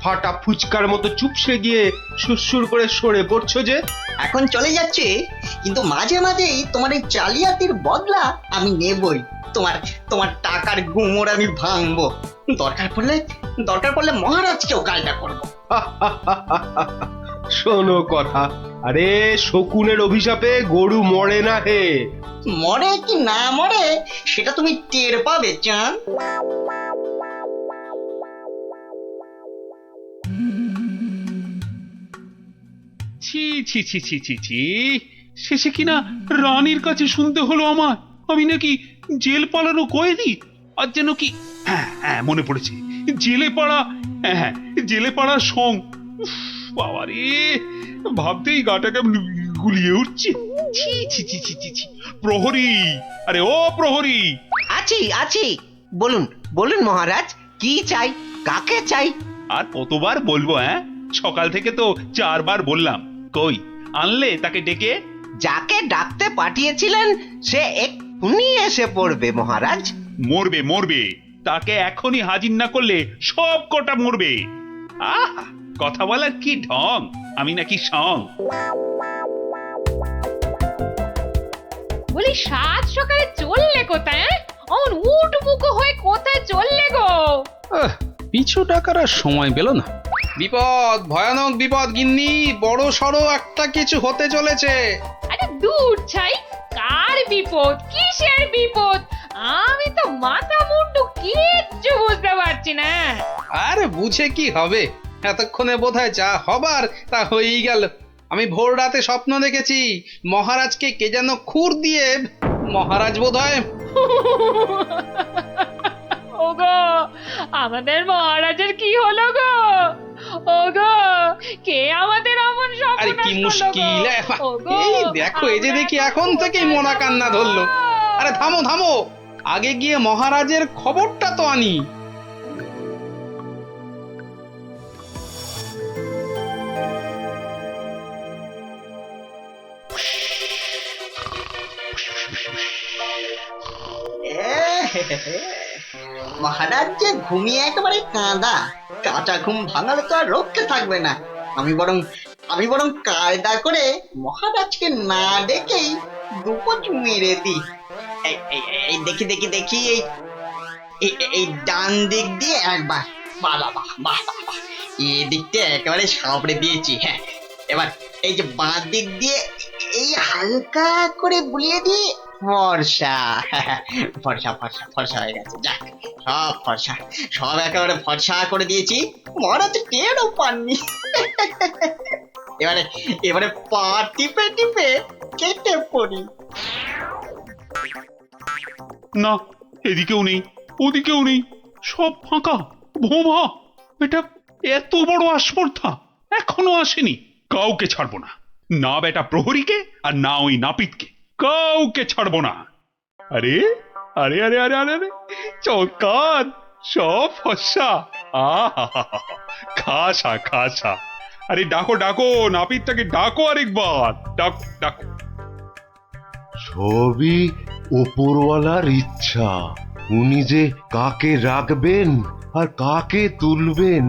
ফাটা ফুচকার মতো চুপসে গিয়ে সুরসুর করে সরে পড়ছো যে? এখন চলে যাচ্ছে, কিন্তু মাঝে মাঝেই তোমার এই জালিয়াতির বদলা আমি নেবই। তোমার তোমার টাকার গুমর আমি ভাঙবো। দরকার পড়লে মহারাজকেও গালটা করবো। শোনো কথা, আরে শকুনের অভিশাপে গরু মরে না হে। মরে কি না মরে সেটা তুমি টের পাবে চান। ছি ছি ছি ছি ছি ছি, শেষে কিনা রানীর কাছে শুনতে হলো আমার আমি নাকি জেল পালানো কয়েদি। আর যেন কি, হ্যাঁ হ্যাঁ মনে পড়েছে, জেলে পাড়া, হ্যাঁ হ্যাঁ জেলে পাড়ার সং। উফ, বাবা রে, ভাবতেই গাটা কেমন গুলিয়ে উঠছে। ছি ছি ছি ছি ছি ছি। প্রহরী, আরে ও প্রহরী! আছি আছি, বলুন বলুন মহারাজ, কি চাই, কাকে চাই? আর কতবার বলবো? হ্যাঁ, সকাল থেকে তো 4 বার বললাম। কই আনলে তাকে ডেকে? যাকে ডাকতে পাঠিয়েছিলেন সে এক্ষুনি এসে পড়বে মহারাজ। মরবে মরবে, তাকে এখনই হাজির না করলে সব কটা মরবে। আহ, কথা বলার কি ঢং, আমি নাকি সং? বলি সাত সকালে চললে কোথায়? অমন উঠবুকো হয়ে কোথায় চললে গো? পিছু টাকার আর সময় পেল না। বিপদ, ভয়ানক বিপদ গিন্নি, বড় সড়ো একটা কিছু হতে চলেছে। আরে দূর ছাই, কার বিপদ, কিসের বিপদ? আমি তো মাথা মুন্ডু কিচ্ছু বুঝতে পারছি না। আরে বুঝে কি হবে, এতক্ষণে বোধহয় যা হবার তা হয়েই গেল। আমি ভোর রাতে স্বপ্ন দেখেছি মহারাজকে কে যেন খুর দিয়ে, মহারাজ বোধহয় ওগো, আমাদের মহারাজের কি হলো গো? ওগো, কে আমাদের অমন আরে কি মুশকিল! এই দেখো, এই যে দেখি এখন থেকেই মরা কান্না ধরলো। আরে থামো থামো, আগে গিয়ে মহারাজের খবরটা তো আনি। মহারাজ যে ঘুমিয়ে একেবারে কাঁদা, কাঁচা ঘুম ভাঙালে তো আর রক্ষে থাকবে না। আমি বরং কায়দা করে মহারাজকে না ডেকেই দুপোচ মেরে দিই। এই দেখি দেখি দেখি, এই ডান দিক দিয়ে একবার, বাহ বাহ বাহ বাহ বাহ, এই দিকটা একেবারে সাপড়ে দিয়েছি। হ্যাঁ, এবার এই যে বাঁ দিক দিয়ে এই হালকা করে বুলিয়ে দিই। ফর্সা ফর্সা ফর্সা ফর্সা হয়ে গেছে। যাক, সব ফর্সা, সব একেবারে ফর্সা করে দিয়েছি। মহারাজ টেরও পাননি। এবারে এবারে পা টিপে টিপে কেটে পড়ি। না, এদিকেও নেই, ওদিকেও নেই, সব ফাঁকা ভোমা। এটা এত বড় আস্পর্ধা এখনো আসেনি। কাউকে ছাড়বো না, না বেটা প্রহরীকে আর না ওই নাপিতকে, কাউকে ছাড়বো না। আরে আরে আরে আরে আরে আরে, চমৎকার, সব ফর্সা। আহা, খাসা খাসা। আরে ডাকো ডাকো, নাপিতটাকে ডাকো আরেকবার, ডাকো ডাকো। সবই ওপরওয়ালার ইচ্ছা। উনি যে কাকে রাখবেন আর কাকে তুলবেন।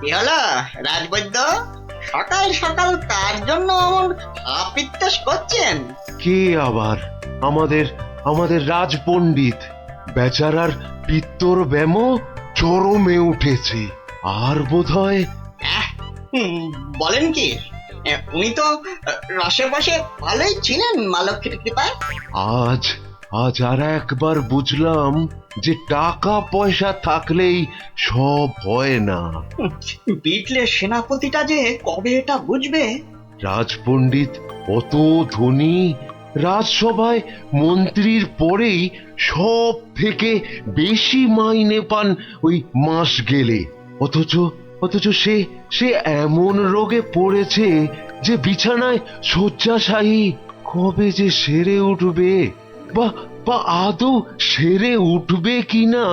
কি হলো রাজবৈদ্য, সকাল সকাল কার জন্য এমন আপিত্তাস করছেন? কে আবার? আমাদের রাজপণ্ডিত বেচারার পিত্তর ব্যামো চরমে উঠেছে। আর বোধহয় বলেন কি, উনি তো রসে বসে ভালোই ছিলেন মা লক্ষ্মীর কৃপায়। আজ আর একবার বুঝলাম যে টাকা পয়সা থাকলেই সব হয় না। বিটলের সেনাপতিটা যে কবে এটা বুঝবে। রাজপণ্ডিত অত ধনী, রাজসভায় মন্ত্রীর পরেই সব থেকে বেশি মাইনে পান ওই মাস গেলে। অথচ সে এমন রোগে পড়েছে যে বিছানায় শয্যাশায়ী। কবে যে সেরে উঠবে, বা আদৌ সেরে উঠবে কিনা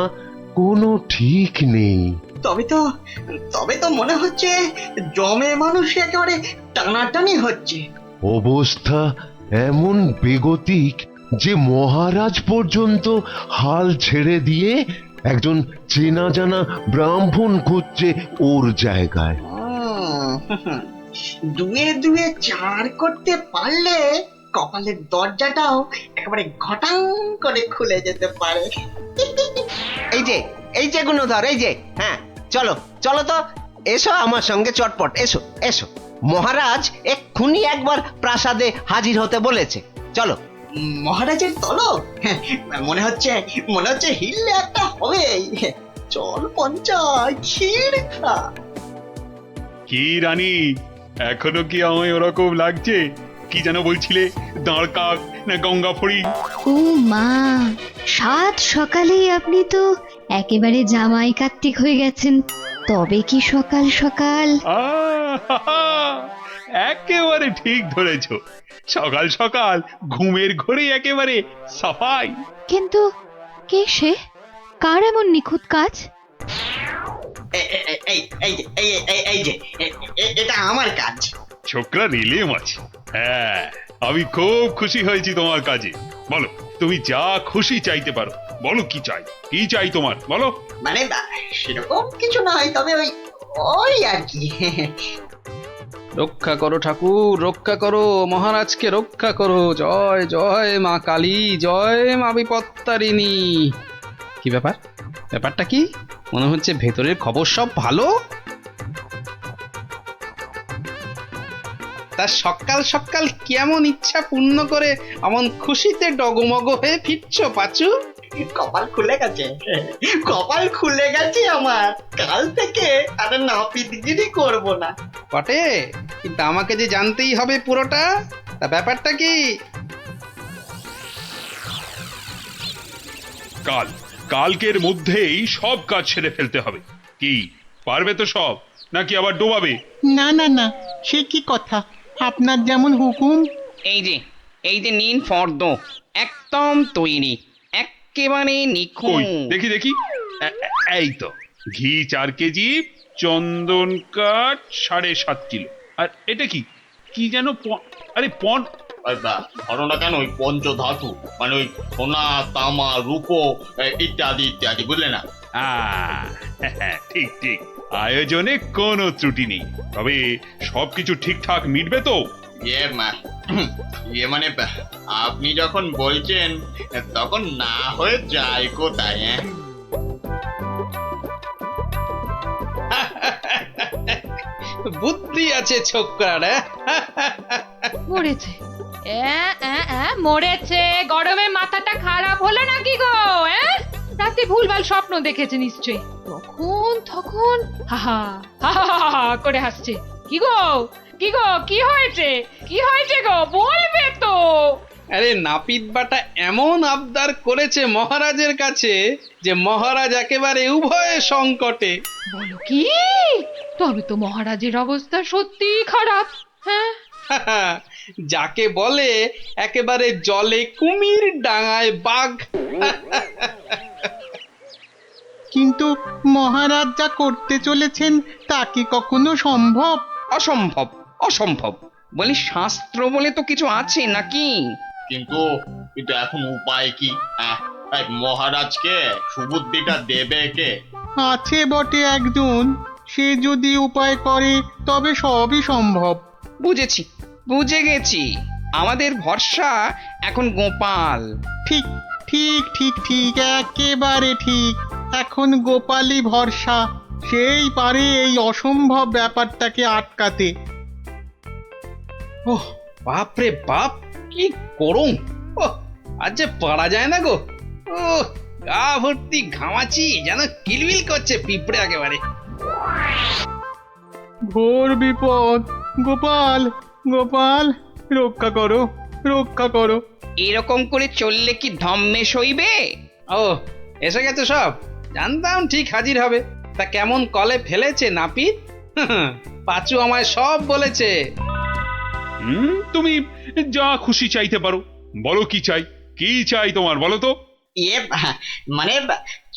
কোনো ঠিক নেই। তবে তো মনে হচ্ছে জমে মানুষ একেবারে টানাটানি হচ্ছে। অবস্থা এমন বেগতিক যে মহারাজ পর্যন্ত হাল ছেড়ে দিয়ে একজন চেনা জানা ব্রাহ্মণ খুঁজছে ওর জায়গায়। দুয়ে দুয়ে চার করতে পারলে কপালের দরজাটাও একেবারে ঘটাং করে খুলে যেতে পারে। এই যে গুণধর, এই যে, হ্যাঁ, চলো চলো তো, এসো আমার সঙ্গে চটপট, এসো এসো। মহারাজ এক্ষুনি একবার প্রাসাদে হাজির হতে বলেছে, চলো। মহারাজের তলব? মনে হচ্ছে হিললে একটা হবেই। চল পঞ্চায়, ক্ষীর খা। কি রানী, এখনো কি আমায় ওরকম লাগছে? কি যেন বলছিলে, দাঁড় কাক না গঙ্গা ফড়ি? ও মা, সাত সকালেই আপনি তো একেবারে জামাই কার্তিক হয়ে গেছেন। তবে কি সকাল সকাল? আহা! একেবারে ঠিক ধরেছ। সকাল সকাল ঘুমের ঘরে একেবারে সাফাই। কিন্তু কে সে? কার এমন নিখুঁত কাজ? এই যে এটা আমার কাজ। ছোকরা রিলে মাছ। হ্যাঁ, আমি খুব খুশি হয়েছি তোমার কাজে। বলো, তুমি যা খুশি চাইতে পারো। বলো কি চাই, কি চাই তোমার, বলো। মানে সেরকম কিছু নয়, তবে ওই আর কি। রক্ষা করো ঠাকুর, রক্ষা করো, মহারাজকে রক্ষা করো। জয় জয় মা কালী, জয় মা বিপত্তারিণী। কি ব্যাপার? ব্যাপারটা কি? মনে হচ্ছে ভেতরের খবর সব ভালো। তা সকাল সকাল কেমন ইচ্ছা পূর্ণ করে এমন খুশিতে ডগমগ হয়ে ফিরছো পাচু? কপাল খুলে গেছে, কপাল খুলে গেছে আমার। কাল থেকে আর নাপিতগিরি করব না। বটে, কিন্তু আমাকে যে জানতেই হবে পুরোটা। তা ব্যাপারটা কি? কালকের মধ্যেই সব কাজ সেরে ফেলতে হবে। কি পারবে তো সব, নাকি আবার ডোবাবে? না না না, সে কি কথা, আপনার যেমন হুকুম। এই যে নিন ফর্দ, একদম তৈরি, একেবারে কই নিখুঁত। দেখি দেখি। এই তো, ঘি 4 কেজি, চন্দন কাঠ 7.5 কিলো। আর এটা কি, কি যেন আরে ঘটনা কেন ওই পঞ্চধাতু, মানে ওই সোনা তামা রূপো ইত্যাদি ইত্যাদি, বুঝলে না? ঠিক ঠিক, আয়োজনে কোনো ত্রুটি নেই। তবে সবকিছু ঠিকঠাক মিটবে তো? মানে আপনি যখন বলছেন তখন না হয়ে যায় কোথায়? বুদ্ধি আছে ছোকরার। মরেছে, মরেছে। গরমে মাথাটা খারাপ হলো নাকি গো? রাতে ভুলভাল স্বপ্ন দেখেছে নিশ্চয়ই। তখন হাহা হাহা করে হাসছে। কি গো কি হয়েছে, কি হয়েছে গো, বলবে তো? আরে নাপিত বাটা এমন আবদার করেছে মহারাজের কাছে যে মহারাজ একেবারে উভয় সংকটে। বলো কি? তবে তো মহারাজের অবস্থা সত্যি খারাপ। হ্যাঁ, যাকে বলে একেবারে জলে কুমির, ডাঙায় বাঘ। কিন্তু মহারাজ যা করতে চলেছেন তা কি কখনো সম্ভব? অসম্ভব, অসম্ভব। বলি, শাস্ত্র বলে তো কিছু আছে নাকি? কিন্তু এখন উপায় কি? মহারাজকে সুবুদ্ধিটা দেবে কে? আছে বটে একজন, সে যদি উপায় করে তবে সবই সম্ভব। বুঝেছি, বুঝে গেছি। আমাদের ভরসা এখন গোপাল। ঠিক ঠিক ঠিক ঠিক, একেবারে ঠিক। এখন গোপালই ভরসা, সেই পারে এই অসম্ভব ব্যাপারটাকে আটকাতে। ওহ বাপরে বাপ, কি গরম! ওহ, আর যে পারা যায় না গো। ও গা ভর্তি ঘামাচি, যেন কিলবিল করছে পিঁপড়ে একেবারে। ঘোর বিপদ, গোপাল গোপাল, রক্ষা করো, রক্ষা করো। এরকম করে চললে কি ধম্মে সইবে? ও এসে গেছে সব, জানতাম ঠিক হাজির হবে। তা কেমন কলে ফেলেছে নাপিত? পাচু আমায় সব বলেছে। তুমি যা খুশি চাইতে পারো। বলো কি চাই, কি চাই তোমার, বলো তো। মানে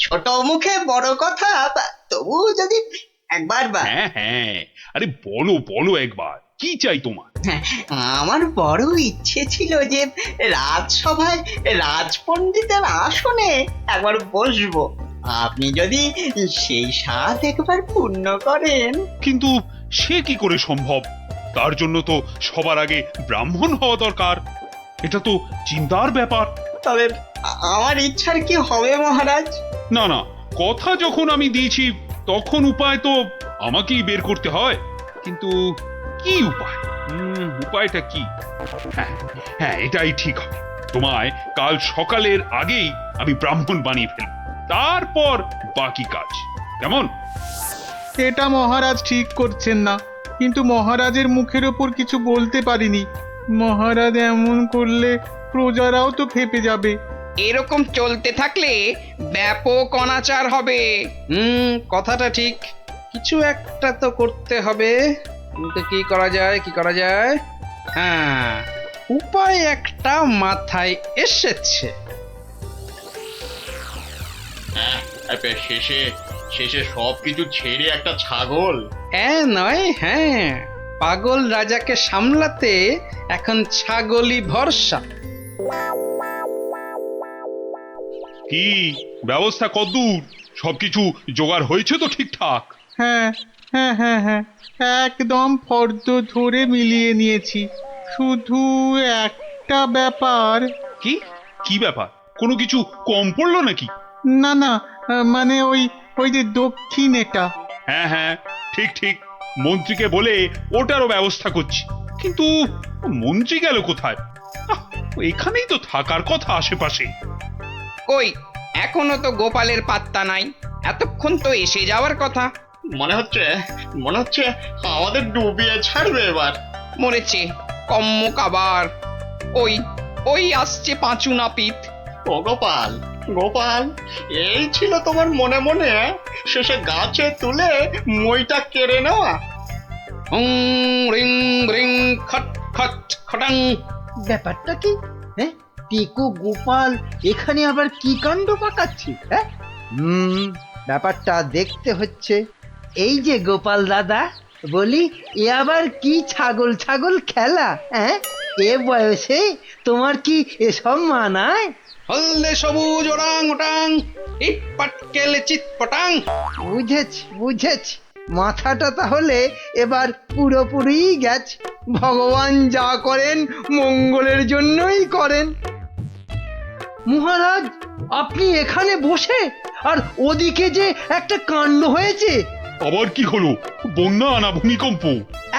ছোট মুখে বড় কথা, তবু যদি একবার হ্যাঁ, আরে বলো বলো একবার, কি চাই তোমার? আমার বড় ইচ্ছে ছিল যে রাজসভায় রাজপণ্ডিতের আসনে একবার বসবো। আপনি যদি সেই স্বাদ একবার পূর্ণ করেন। কিন্তু সে কি করে সম্ভব? তার জন্য তো সবার আগে ব্রাহ্মণ হওয়া দরকার। এটা তো চিন্তার ব্যাপার। তবে আমার ইচ্ছার কি হবে মহারাজ? না না, কথা যখন আমি দিয়েছি তখন উপায় তো আমাকেই বের করতে হয়। কিন্তু কি উপায়? উপায়টা কি? হ্যাঁ হ্যাঁ, এটাই ঠিক হবে। তোমায় কাল সকালের আগেই আমি ব্রাহ্মণ বানিয়ে ফেলব, তারপর বাকি কাজ। কেমন? এটা মহারাজ ঠিক করছেন না, কিন্তু মহারাজের মুখের ওপর কিছু বলতে পারিনি। মহারাজ এমন করলে প্রজারাও তো ফেপে যাবে। এরকম চলতে থাকলে ব্যাপক অনাচার হবে। কথাটা ঠিক। কিছু একটা তো করতে হবে, কিন্তু কি করা যায়, কি করা যায়? হ্যাঁ, উপায় একটা মাথায় এসেছে। হ্যাঁ, শেষে শেষে সবকিছু ছেড়ে একটা ছাগল। হ্যাঁ নয়, হ্যাঁ, পাগল রাজাকে সামলাতে এখন ছাগলই ভরসা। কি ব্যবস্থা কদ্দূর? সবকিছু জোগাড় হয়েছে তো ঠিকঠাক? হ্যাঁ হ্যাঁ হ্যাঁ হ্যাঁ, একদম ফর্দ ধরে মিলিয়ে নিয়েছি। শুধু একটা ব্যাপার। কি কি ব্যাপার? কোনো কিছু কম পড়লো নাকি? না না, মানে ওই ওই যে দক্ষিণ এটা। হ্যাঁ হ্যাঁ, ঠিক ঠিক, মন্ত্রীকে বলে ওটারও ব্যবস্থা করছি। কিন্তু মন্ত্রী গেল কোথায়? এখানেই তো থাকার কথা আশেপাশে। কই, এখনো তো গোপালের পাত্তা নাই। এতক্ষণ তো এসে যাওয়ার কথা। মনে হচ্ছে আমাদের ডুবিয়ে ছাড়বে এবার। মরেছে কম্মক আবার। ওই ওই আসছে পাঁচু নাপিত। ও গোপাল, গোপাল, এই ছিল তোমার মনে মনে শেষে গাছে তুলে মইটা কেড়ে নেওয়া? রিং রিং খট খট খটাং। ব্যাপারটা কি? হ্যাঁ, টিকু গোপাল এখানে আবার কি কাণ্ড পাকাচ্ছি? হ্যাঁ, ব্যাপারটা দেখতে হচ্ছে। এই যে গোপাল দাদা, বলি এ আবার কি ছাগল ছাগল খেলা? হ্যাঁ, এ বয়সে তোমার কি এসব মানায়? হলদে সবুজ ওরাং ওটাং, ইট পাটকেল চিত পটাং। বুঝেছি বুঝেছি, মাথাটা তাহলে এবার পুরোপুরি গেছে। ভগবান যা করেন মঙ্গলের জন্যই করেন। মহারাজ, আপনি এখানে বসে, আর ওদিকে যে একটা কাণ্ড হয়েছে। আবার কি হলো? বন্যা না ভূমিকম্প?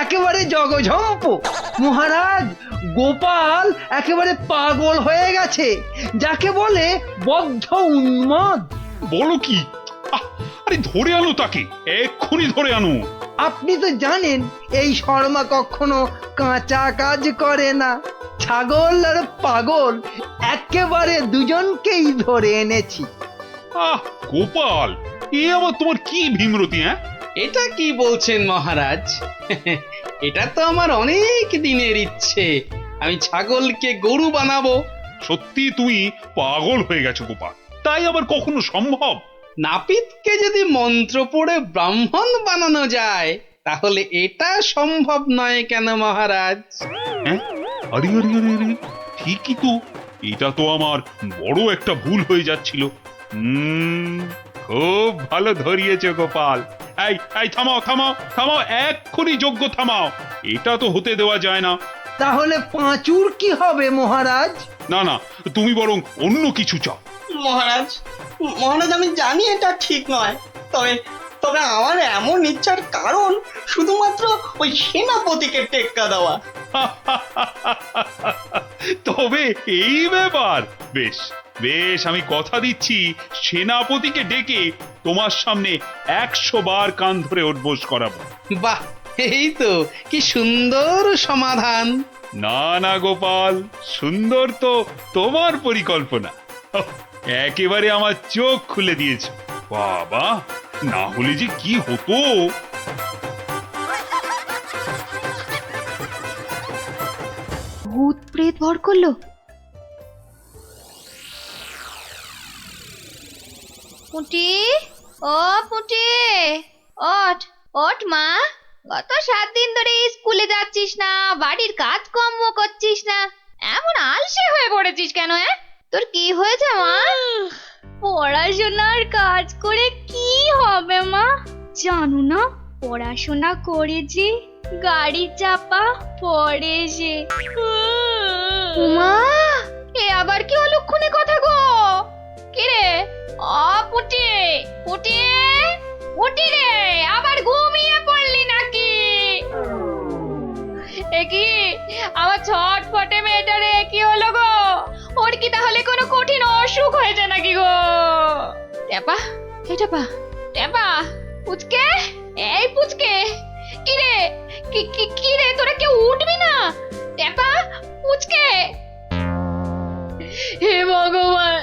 একেবারে জগঝম্প। মহারাজ, গোপাল একেবারে পাগল হয়ে গেছে, যাকে বলে বদ্ধ উন্মাদ। বলো কি? আরে ধরে আনো তাকে, এক্ষুনি ধরে আনো। আপনি তো জানেন এই শর্মা কখনো কাঁচা কাজ করে না। ছাগল আর পাগল একেবারে দুজনকেই ধরে এনেছি। গোপাল, এ আবার তোমার কি ভীমরতি? হ্যাঁ, এটা কি বলছেন মহারাজ? এটা তো আমার অনেক দিনের ইচ্ছে। আমি ছাগলকে গরু বানাবো। সত্যি তুমি পাগল হয়ে গেছো গোপাল, তাই আবার কখনো সম্ভব? নাপিতকে যদি মন্ত্র পড়ে ব্রাহ্মণ বানানো যায়, তাহলে এটা সম্ভব নয় কেন মহারাজ? হ্যাঁ, আরে আরে আরে আরে, ঠিকই তো। এটা তো আমার বড় একটা ভুল হয়ে যাচ্ছিল। খুব ভালো ধরিয়েছো গোপাল। এই এই, থামাও থামাও থামাও, এক্ষুনি যজ্ঞ থামাও। এটা তো হতে দেওয়া যায় না। তাহলে পাঁচুর কি হবে মহারাজ? না না, তুমি বরং অন্য কিছু চাও। মহারাজ, মহারাজ, আমি জানি এটা ঠিক নয়, তবে তবে আমার এমন ইচ্ছার কারণ শুধুমাত্র ওই সেনাপতিকে টেক্কা দেওয়া। তবে এই ব্যাপার, বেশ বেশ, আমি কথা দিচ্ছি সেনাপতিকে ডেকে তোমার সামনে 100 বার কান ধরে উঠবোস করাবো। বাহ, এই তো কি সুন্দর সমাধান। না না গোপাল, সুন্দর তো তোমার পরিকল্পনা। একেবারে আমার চোখ খুলে দিয়েছে। বাবা, না হলে যে কি হতো। ভূত প্রেত ভর করলো। পুঁটি, ও পুঁটি, ওঠ ওঠ মা। গত 7 দিন ধরে স্কুলে যাচ্ছিস না, বাড়ির কাজকর্ম করছিস না, এমন আলসে হয়ে পড়েছিস কেন? তোর কি হয়েছে মা? পড়াশোনার কাজ করে কি হবে মা? জানো না, পড়াশোনা করে যে গাড়ি চাপা পড়ে যে। মা, এ আবার কি অলক্ষণে কথা গো? কি রে? পুটি পুটি পুটি রে, আবার ঘুমিয়ে পড়লি নাকি? এ কি আমার ছটফটে মেয়েটা রে, কি হলো গো? ওর কি তাহলে কোনো কঠিন অসুখ হয়েছে নাকি গো? টেপা, এই টেপা, টেপা, পুচকে, এই পুচকে, কি রে, কি রে, তোরা কেউ উঠবি না? টেপা, পুচকে, হে ভগবান।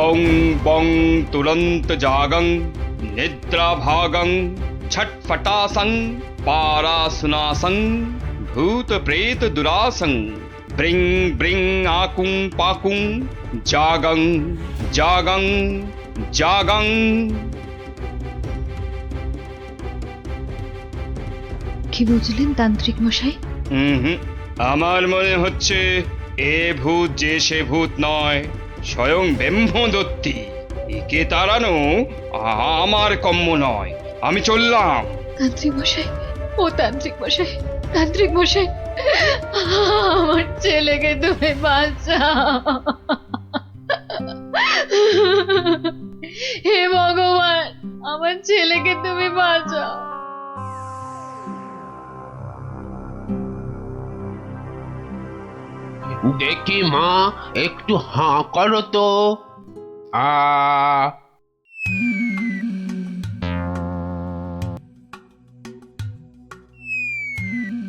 ওং বং তুরন্ত জাগং নিদ্রাভাগং ছটফটাসং পারাসুনাসং ভূত প্রেত দুরাসং ব্রিং ব্রিং আকুং পাকুং জাগং জাগং জাগং। কি বুঝলেন তান্ত্রিক মশাই? আমার মনে হচ্ছে এ ভূত যে সে ভূত নয়, স্বয়ং ব্রহ্মদত্তী। একে তাড়ানো আমার কম্য নয়। আমি চললাম। তান্ত্রিক মশাই, ও তান্ত্রিক মশাই, তান্ত্রিক মশাই, আমার ছেলেকে তুমি বাঁচাও। হে ভগবান, আমার ছেলেকে তুমি বাঁচাও। দেখি মা, একটু হাঁ করো তো।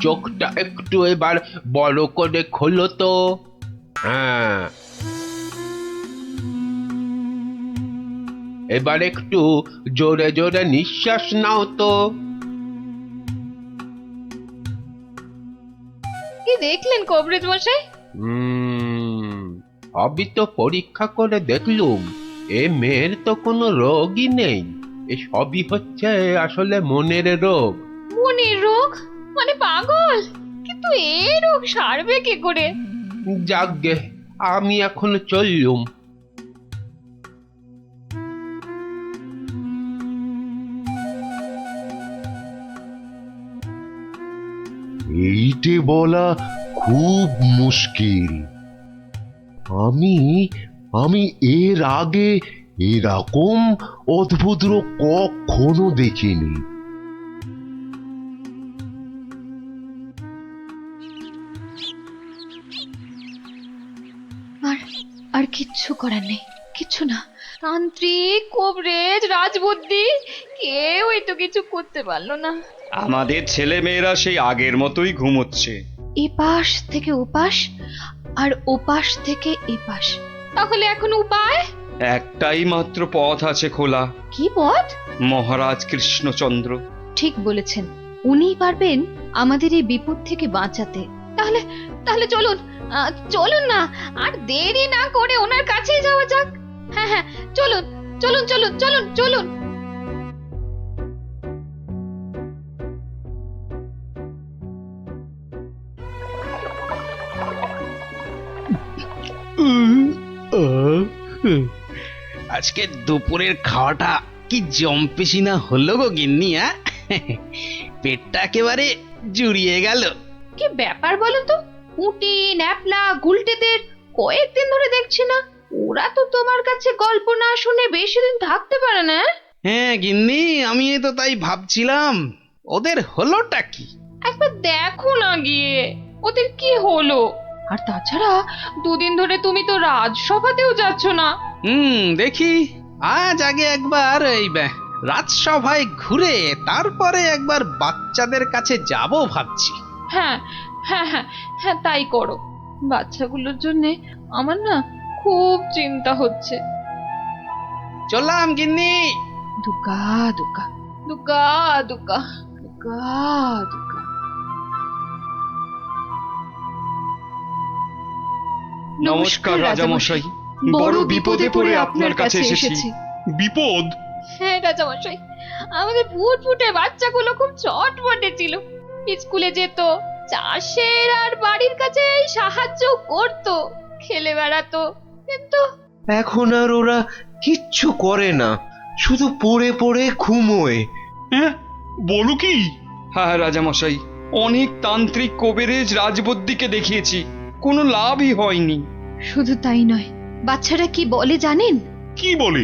চোখটা একটু এবার বড় করে খোলো তো। হ্যাঁ, এবার একটু জোরে জোরে নিঃশ্বাস নাও তো। কি দেখলেন কবরেজ মশাই? সবই তো পরীক্ষা করে দেখলুম, এ মেয়ের তো কোনো রোগই নেই। এ সবই হচ্ছে আসলে মনের রোগ। মনের রোগ মানে পাগল? কিন্তু এই রোগ সারবে কি করে? যাকগে, আমি এখন চললুম। এইটে বলা খুব মুশকিল। আমি এর আগে এরকম অদ্ভুত রোগ কখনো দেখিনি। আর কিচ্ছু করার নেই, কিচ্ছু না। তান্ত্রিক, কবরেজ, রাজবুদ্ধি, কেউই তো কিছু করতে পারলো না। আমাদের ছেলে মেয়েরা সেই আগের মতোই ঘুমোচ্ছে। এপাশ থেকে ওপাশ আর ওপাশ থেকে এপাশ। তাহলে এখন উপায়? একটাই মাত্র পথ আছে খোলা। কি পথ? মহারাজ কৃষ্ণচন্দ্র। ঠিক বলেছেন, উনিই পারবেন আমাদের এই বিপদ থেকে বাঁচাতে। তাহলে চলুন, চলুন না, আর দেরি না করে ওনার কাছেই যাওয়া যাক। হ্যাঁ হ্যাঁ, চলুন চলুন চলুন চলুন চলুন। আজকে দুপুরের খাওয়াটা কি জম্পেশি না হলো গো গিন্নি? পেটটা একেবারে জুড়িয়ে গেল। কি ব্যাপার বলুন তো? পুঁটি, ন্যাপলা, গুলটেদের কয়েকদিন ধরে দেখছি না। ওরা তো তোমার কাছে গল্প না শুনে বেশি দিন থাকতে পারে না। হ্যাঁ গিন্নি, আমি তো তাই ভাবছিলাম, ওদের হলোটা কি? একবার দেখো না গিয়ে ওদের কি হলো। আর তাছাড়া দুদিন ধরে তুমি তো রাজসভাতেও যাচ্ছ না। দেখি আজ আগে একবার এই রাজসভায় ঘুরে তারপরে একবার বাচ্চাদের কাছে যাব ভাবছি। হ্যাঁ, হ্যাঁ হ্যাঁ হ্যাঁ, তাই করো। বাচ্চাগুলোর জন্য আমার না খুব চিন্তা হচ্ছে। চললাম গিন্নি। দুকা দুকা দুকা দুকা দুকা দুকা। নমস্কার রাজামশাই, বড় বিপদে পড়ে আপনার কাছে এসেছি। বিপদ? হ্যাঁ রাজামশাই, আমাদের ফুটফুটে বাচ্চাগুলো খুব চটপটে ছিল। স্কুলে যেত, চাষের আর বাড়ির কাছে সাহায্য করত, খেলে বেড়াতো, কিন্তু এখন আর ওরা কিচ্ছু করে না, শুধু পড়ে পড়ে ঘুমোয়। হ্যাঁ, বলো কি? হ্যাঁ রাজামশাই, অনেক তান্ত্রিক কবিরাজ রাজবদ্যিকে দেখিয়েছি, কোনো লাভই হয়নি। শুধু তাই নয়, বাচ্চারা কি বলে জানেন? কি বলে?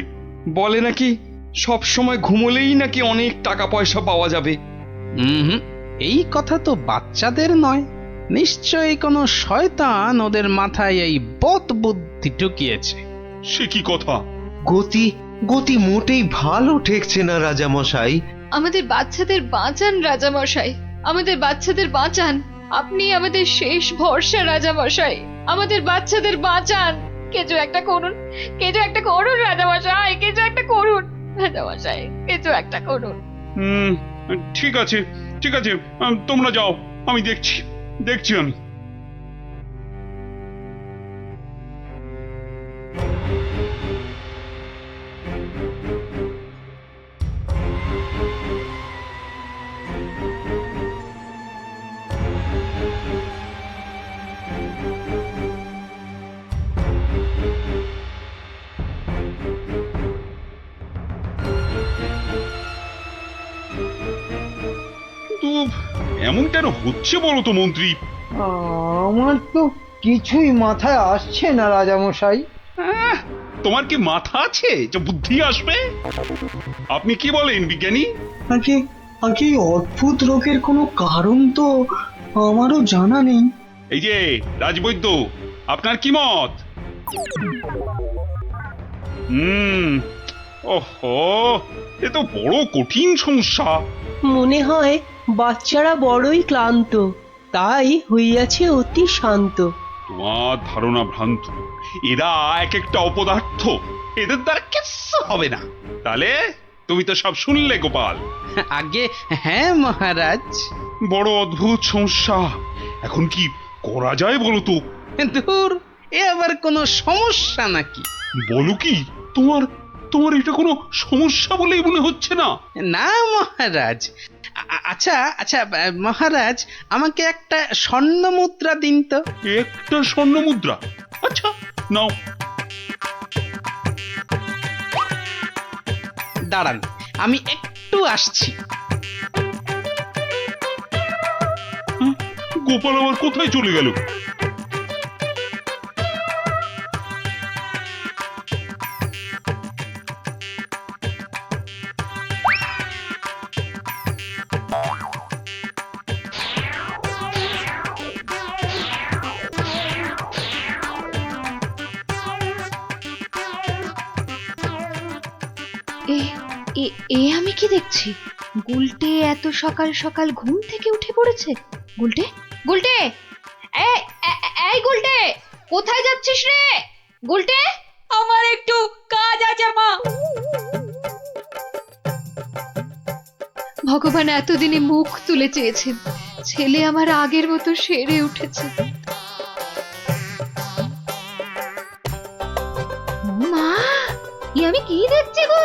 বলে নাকি সব সময় ঘুমোলেই নাকি অনেক টাকা পয়সা পাওয়া যাবে। হুম, এই কথা তো বাচ্চাদের নয়, নিশ্চয়ই কোনো শয়তান ওদের মাথায় এই বদ বুদ্ধি ঢুকিয়েছে। সে কি কথা? গতি গতি মোটেই ভালো ঠেকছে না রাজামশাই। আমাদের বাচ্চাদের বাঁচান রাজামশাই, আমাদের বাচ্চাদের বাঁচান। আপনি আমাদের শেষ ভরসা রাজামশাই, আমাদের বাচ্চাদের বাঁচান। কিছু একটা করুন, কিছু একটা করুন রাজামশাই, কিছু একটা করুন রাজামশাই, কিছু একটা করুন। ঠিক আছে ঠিক আছে, তোমরা যাও, আমি দেখছি দেখছি আমি। এমন কেন হচ্ছে বলো তো মন্ত্রী? আমার তো কিছুই মাথায় আসছে না রাজামশাই। তোমার কি মাথা আছে যে বুদ্ধি আসবে? আপনি কি বলেন বিজ্ঞানী? আগে অদ্ভুত রোগের কোনো কারণ তো আমারও জানা নেই। এই যে রাজবৈদ্য, আপনার কি মত? ওহো, এ তো বড় কঠিন সমস্যা। মনে হয় বাচ্চারা বড়ই ক্লান্ত, তাই হইয়াছে অতি শান্ত। তোমার ধারণা ভ্রান্ত, এরা এক একটা অপদার্থ, এদের দ্বারা কিচ্ছু হবে না। তাহলে তুমি তো সব শুনলে গোপাল। আগে হ্যাঁ মহারাজ। বড় অদ্ভুত সমস্যা, এখন কি করা যায় বলো তো? দূর, এ আবার কোনো সমস্যা নাকি? বলো কি, তোমার তোমার এটা কোনো সমস্যা বলেই মনে হচ্ছে না? না মহারাজ। আচ্ছা আচ্ছা মহারাজ, আমাকে একটা স্বর্ণ মুদ্রা দিন তো। একটা স্বর্ণ মুদ্রা? আচ্ছা নাও। দাঁড়ান, আমি একটু আসছি। গোপাল আবার কোথায় চলে গেল? এ আমি কি দেখছি? গুলটে এত সকাল সকাল ঘুম থেকে উঠে পড়েছে। গুলটে, গুলটে, এই গুলটে, কোথায় যাচ্ছিস রে? গুলটে, আমার একটু কাজ আছে মা। ভগবান এতদিনে মুখ তুলে চেয়েছেন, ছেলে আমার আগের মতো সেরে উঠেছে। মা, আমি কি দেখছি গো?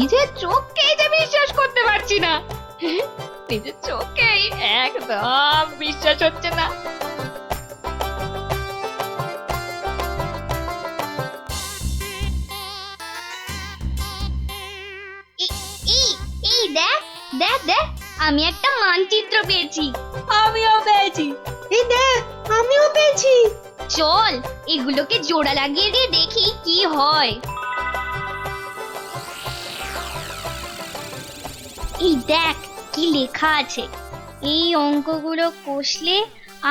নিজের চোখকেই যে বিশ্বাস করতে পারছি না। নিজের চোখেই একদম বিশ্বাস হচ্ছে না। এই দেখ দেখ দেখ, আমি একটা মানচিত্র পেয়েছি। আমিও পেয়েছি। এই দেখ, আমিও পেয়েছি। চল এগুলোকে জোড়া লাগিয়ে দিয়ে দেখি কি হয়। এই দেখ কি লেখা আছে। এই অঙ্কগুলো কষলে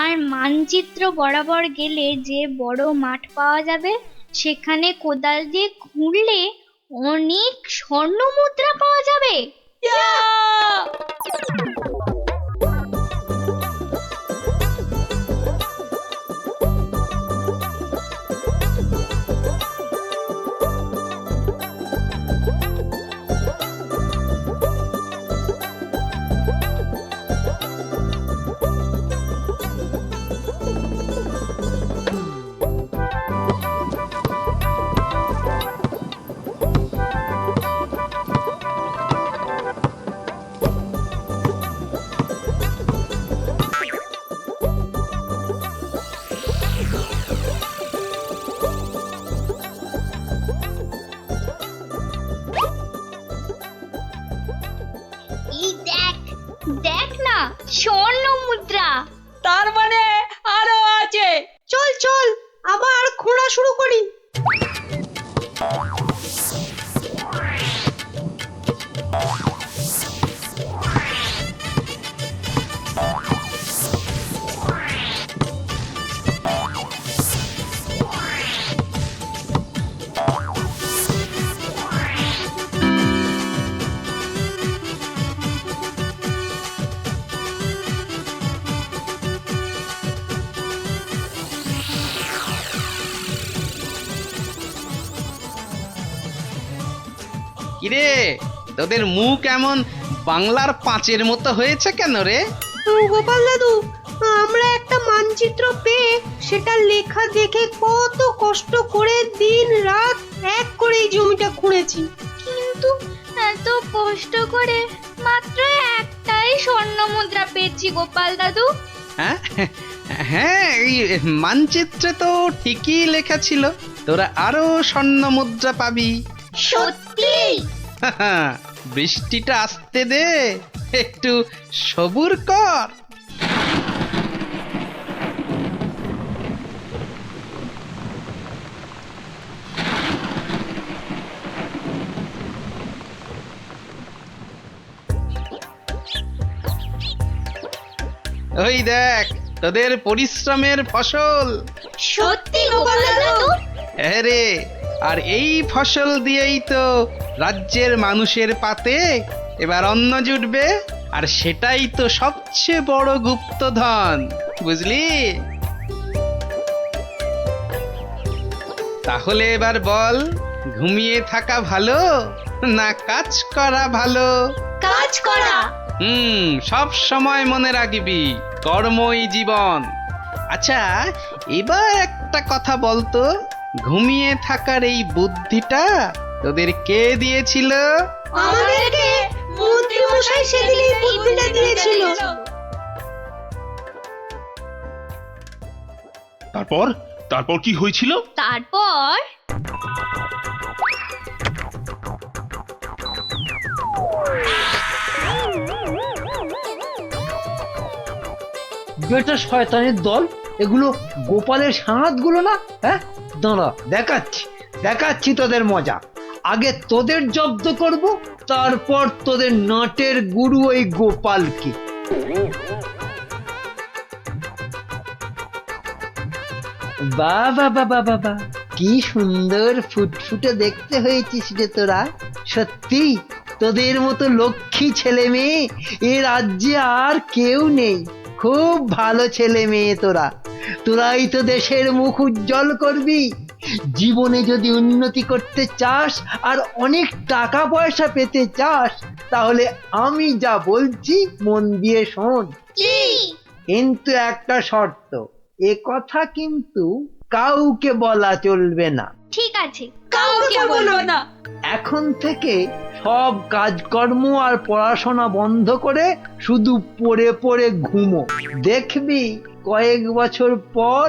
আর মানচিত্র বরাবর গেলে যে বড় মাঠ পাওয়া যাবে, সেখানে কোদাল দিয়ে খুঁড়লে অনেক স্বর্ণ মুদ্রা পাওয়া যাবে। স্বর্ণ মুদ্রা। তার মানে আরো আছে। চল চল আবার খোঁড়া শুরু করি। কিরে, তোদের মুখ এমন বাংলার পাঁচের মতো হয়েছে কেন রে? গোপাল দাদু, আমরা একটা মানচিত্র পেয়ে সেটা লেখা দেখে কত কষ্ট করে দিন রাত এক করে এই জমিটা খুঁড়েছি। কিন্তু এত কষ্ট করে মাত্র একটাই স্বর্ণ মুদ্রা পেয়েছি গোপাল দাদু। হ্যাঁ হ্যাঁ, এই মানচিত্রে তো ঠিকই লেখা ছিল তোরা আরো স্বর্ণ মুদ্রা পাবি। সত্যি? বৃষ্টিটা আসতে দে, একটু সবুর কর। ওই দেখ তোদের পরিশ্রমের ফসল। সত্যি গোপাল দাদু? হ্যাঁ রে, আর এই ফসল দিয়েই তো রাজ্যের মানুষের পাতে এবার অন্ন জুটবে, আর সেটাই তো সবচেয়ে বড় গুপ্তধন, বুঝলি? তাহলে এবার বল, ঘুমিয়ে থাকা ভালো না কাজ করা ভালো? কাজ করা। সব সময় মনে রাখবি, কর্মই জীবন। আচ্ছা, এবার একটা কথা বলতো, ঘুমিয়ে থাকার এই বুদ্ধিটা তোদের কে দিয়েছিল? আমাদেরকে মন্ত্রী মশাই সেদিনই বুদ্ধিটা দিয়েছিল। তারপর তারপর কি হয়েছিল? তারপর বেটা শয়তানের দল, এগুলো গোপালের সাঁড়াতগুলো না? হ্যাঁ, দাঁড়া দেখাচ্ছি দেখাচ্ছি তোদের মজা। আগে তোদের জব্দ করব, তারপর তোদের নাটের গুরু ওই গোপালকে। বাবা বাবা বাবা, কি সুন্দর ফুটফুটে দেখতে হয়েছিস রে তোরা। সত্যি তোদের মতো লক্ষ্মী ছেলে মেয়ে এ রাজ্যে আর কেউ নেই। খুব ভালো ছেলে মেয়ে তোরা, তোরাই তো দেশের মুখ উজ্জ্বল করবি। জীবনে যদি উন্নতি করতে চাস আর অনেক টাকা পয়সা পেতে চাস, তাহলে আমি যা বলছি মন দিয়ে শোন। কিন্তু একটা শর্ত, এ কথা কিন্তু কাউকে বলা চলবে না। ঠিক আছে, কাউকে বলবো না। এখন থেকে সব কাজকর্ম আর পড়াশোনা বন্ধ করে শুধু পড়ে পড়ে ঘুমো। দেখবি কয়েক বছর পর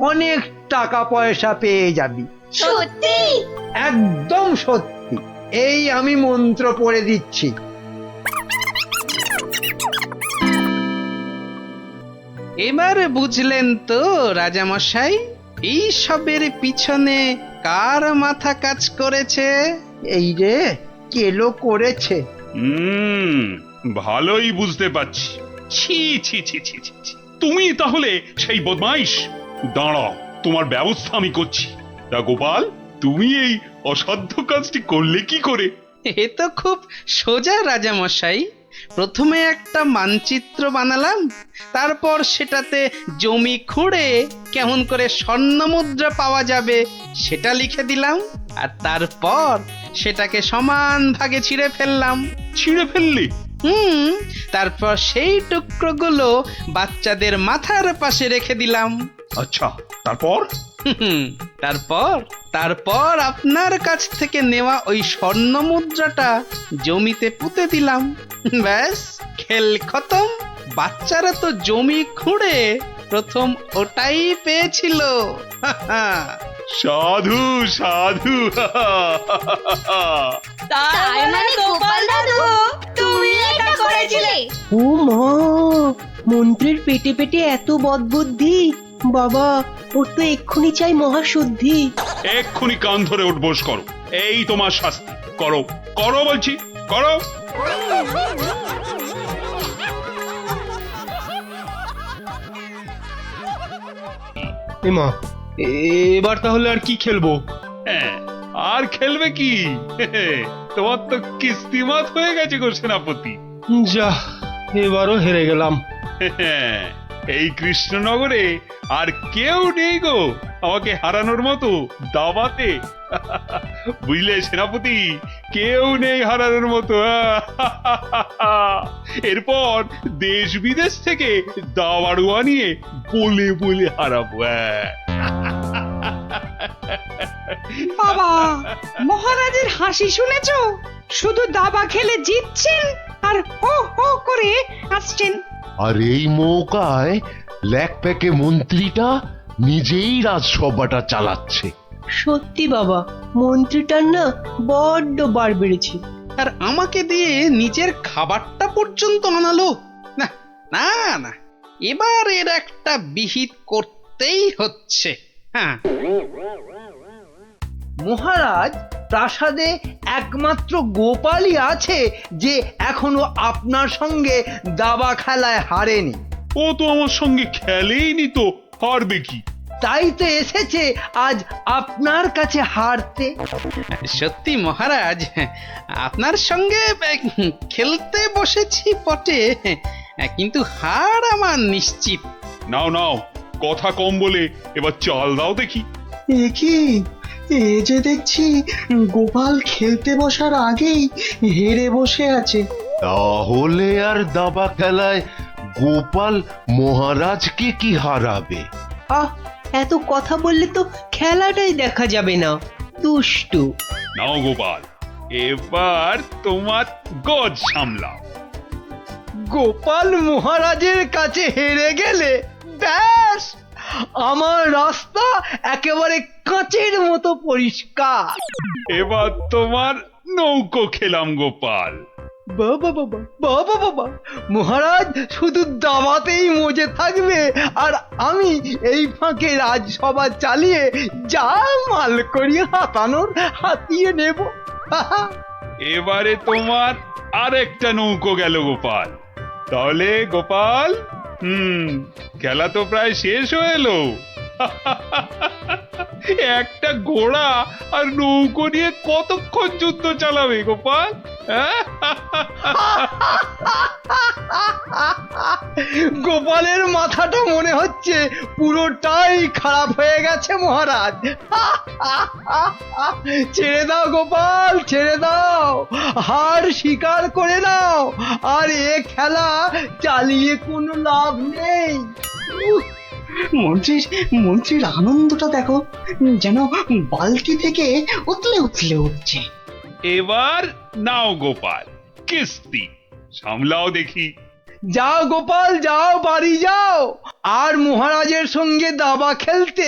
অনেক টাকা পয়সা পেয়ে যাবি। সত্যি? একদম সত্যি। এই আমি মন্ত্র পড়ে দিচ্ছি। এবার বুঝলেন তো রাজামশাই, এই সবের পিছনে কার মাথা কাজ করেছে? এই রে, কেলো করেছে। ভালোই বুঝতে পারছি। ছি ছি ছি ছি ছি ছি। তুমি তাহলে সেই বদমাইশ। দাঁড়াও, তোমার ব্যবস্থা আমি করছি। তা গোপাল, তুমি এই অসাধ্য কাজটি করলে কি করে? এ তো খুব সোজা রাজামশাই। প্রথমে একটা মানচিত্র বানালাম, তারপর সেটাতে জমি খুঁড়ে কেমন করে স্বর্ণ মুদ্রা পাওয়া যাবে সেটা লিখে দিলাম, আর তারপর সেটাকে সমান ভাগে ছিঁড়ে ফেললাম। ছিঁড়ে ফেললি? তারপর সেই টুকরোগুলো বাচ্চাদের মাথার পাশে রেখে দিলাম। আচ্ছা, তারপর? তারপর তারপর আপনার কাছ থেকে নেওয়া ওই স্বর্ণ মুদ্রাটা জমিতে পুঁতে দিলাম। ব্যাস, খেল খতম। বাচ্চারা তো জমি খুঁড়ে প্রথম ওটাই পেয়েছিল। সাধু সাধু। তার মানে গোপাল দাদু তুমি এটা করেছিলে? ও মা, মন্ত্রীর পেটে পেটে এত বদবুদ্ধি, বাবা ওর তো এক্ষুনি চাই মহাশুদ্ধি। এক্ষুনি কান ধরে উঠবোস করো, এই তোমার শাস্তি। করো করো বলছি, করো। এমা, এবার তাহলে আর কি খেলবো? হ্যাঁ, আর খেলবে কি? তোমার তো কিস্তিমাত হয়ে গেছে গো সেনাপতি। যা, এবারও হেরে গেলাম। এই কৃষ্ণনগরে আর কেউ নেই গো আমাকে হারানোর মতো দাবাতে। বুঝলে সেনাপতি, কেউ নেই হারানোর মতো। এরপর দেশ বিদেশ থেকে দাবাড়ুয়া নিয়ে বলে বলে হারাবো। বাবা, মহারাজের হাসি শুনেছো? শুধু দাবা খেলে জিতছেন আর হো হো করে আসছেন। আর এই মৌকায় ল্যাকপ্যাকে মন্ত্রীটা নিজেই রাজসভাটা চালাচ্ছে। সত্যি বাবা, মন্ত্রীটার না বড্ড বার বেড়েছে। আর আমাকে দিয়ে নিজের খাবারটা পর্যন্ত আনালো। না না না, এবার এর একটা বিহিত করতেই হচ্ছে। হ্যাঁ, মহারাজ, প্রাসাদে একমাত্র গোপালই আছে যে এখনো আপনার সঙ্গে দাবা খেলায় হারেনি। ও তো আমার সঙ্গে খেলেইনি, তো হারবে কি? তাই তো এসেছে আজ আপনার কাছে হারতে। সত্যি মহারাজ, আপনার সঙ্গে খেলতে বসেছি বটে, কিন্তু হার আমার নিশ্চিত। নাও নাও, কথা কম বলে এবার চাল দাও দেখি। এ কি, এ যে দেখছি গোপাল খেলতে বসার আগেই হেরে বসে আছে। তাহলে আর দাবা খেলায় গোপাল মহারাজকে কি হারাবে? আহ, এত কথা বললে তো খেলাটাই দেখা যাবে না, দুষ্টু। নাও গোপাল, এবার তোমার গজ সামলাও। গোপাল মহারাজের কাছে হেরে গেলে ব্যাস, আমার রাস্তা একেবারে কাঁচের মতো পরিষ্কার। এবার তোমার নৌকো খেলাম গোপাল। বাবা বাবা বাবা বাবা, মহারাজ শুধু দাবাতেই মজে থাকবে আর আমি এই ফাঁকে রাজসভা চালিয়ে যা মাল করি হাতানোর হাতিয়ে নেব। এবারে তোমার আরেকটা নৌকো গেল গোপাল। তাহলে গোপাল, খেলা তো প্রায় শেষ হয়ে এলো। একটা ঘোড়া আর নৌকো নিয়ে কতক্ষণ যুদ্ধ চালাবে গোপাল? গোপালের মাথাটা মনে হচ্ছে পুরোটাই খারাপ হয়ে গেছে মহারাজ। ছেড়ে দাও গোপাল, ছেড়ে দাও, হার স্বীকার করে নাও, আর এ খেলা চালিয়ে কোনো লাভ নেই। মন্ত্রীর আনন্দটা দেখো, যেন বালতি থেকে উতলে উতলে উঠছে। এবার নাও গোপাল, কিস্তি সামলাও দেখি। যাও গোপাল যাও, বাড়ি যাও, আর মহারাজের সঙ্গে দাবা খেলতে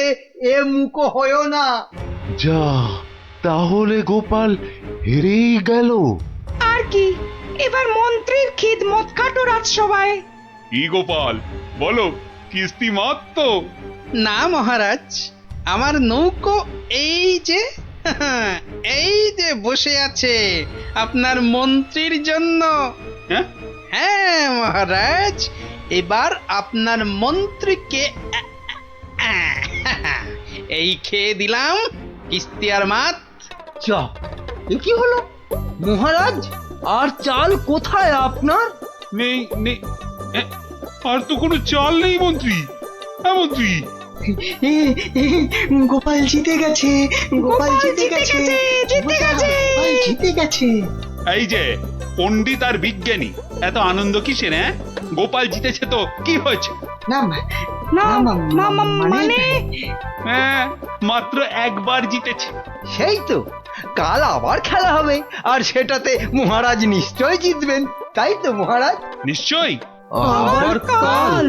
এ মুখো হয়ো না। যা, তাহলে গোপাল হেরেই গেল। আর কি, এবার মন্ত্রীর খিদমত কাটো রাজসভায়। কি গোপাল, বলো, কিস্তি মাত তো? না মহারাজ, আমার নৌকো এই যে এই যে বসে আছে আপনার মন্ত্রীর জন্য। হ্যাঁ মহারাজ, এবার আপনার মন্ত্রীকে এই খেয়ে দিলাম কিস্তি আর মাত। চা, এ কি হলো মহারাজ? আর চাল কোথায় আপনার? নেই নেই, আর তো কোনো চাল নেই মন্ত্রী। হ্যাঁ মন্ত্রী, গোপাল জিতে গেছে, গোপাল জিতে গেছে, গোপাল জিতে গেছে। এই যে পণ্ডিত আর বিজ্ঞানী, এত আনন্দ কিসের? গোপাল জিতেছে তো কি হয়েছে? না মানে হ্যাঁ, মাত্র একবার জিতেছে। সেই তো, কাল আবার খেলা হবে, আর সেটাতে মহারাজ নিশ্চয় জিতবেন, তাই তো মহারাজ? নিশ্চয়ই। আবার কাল।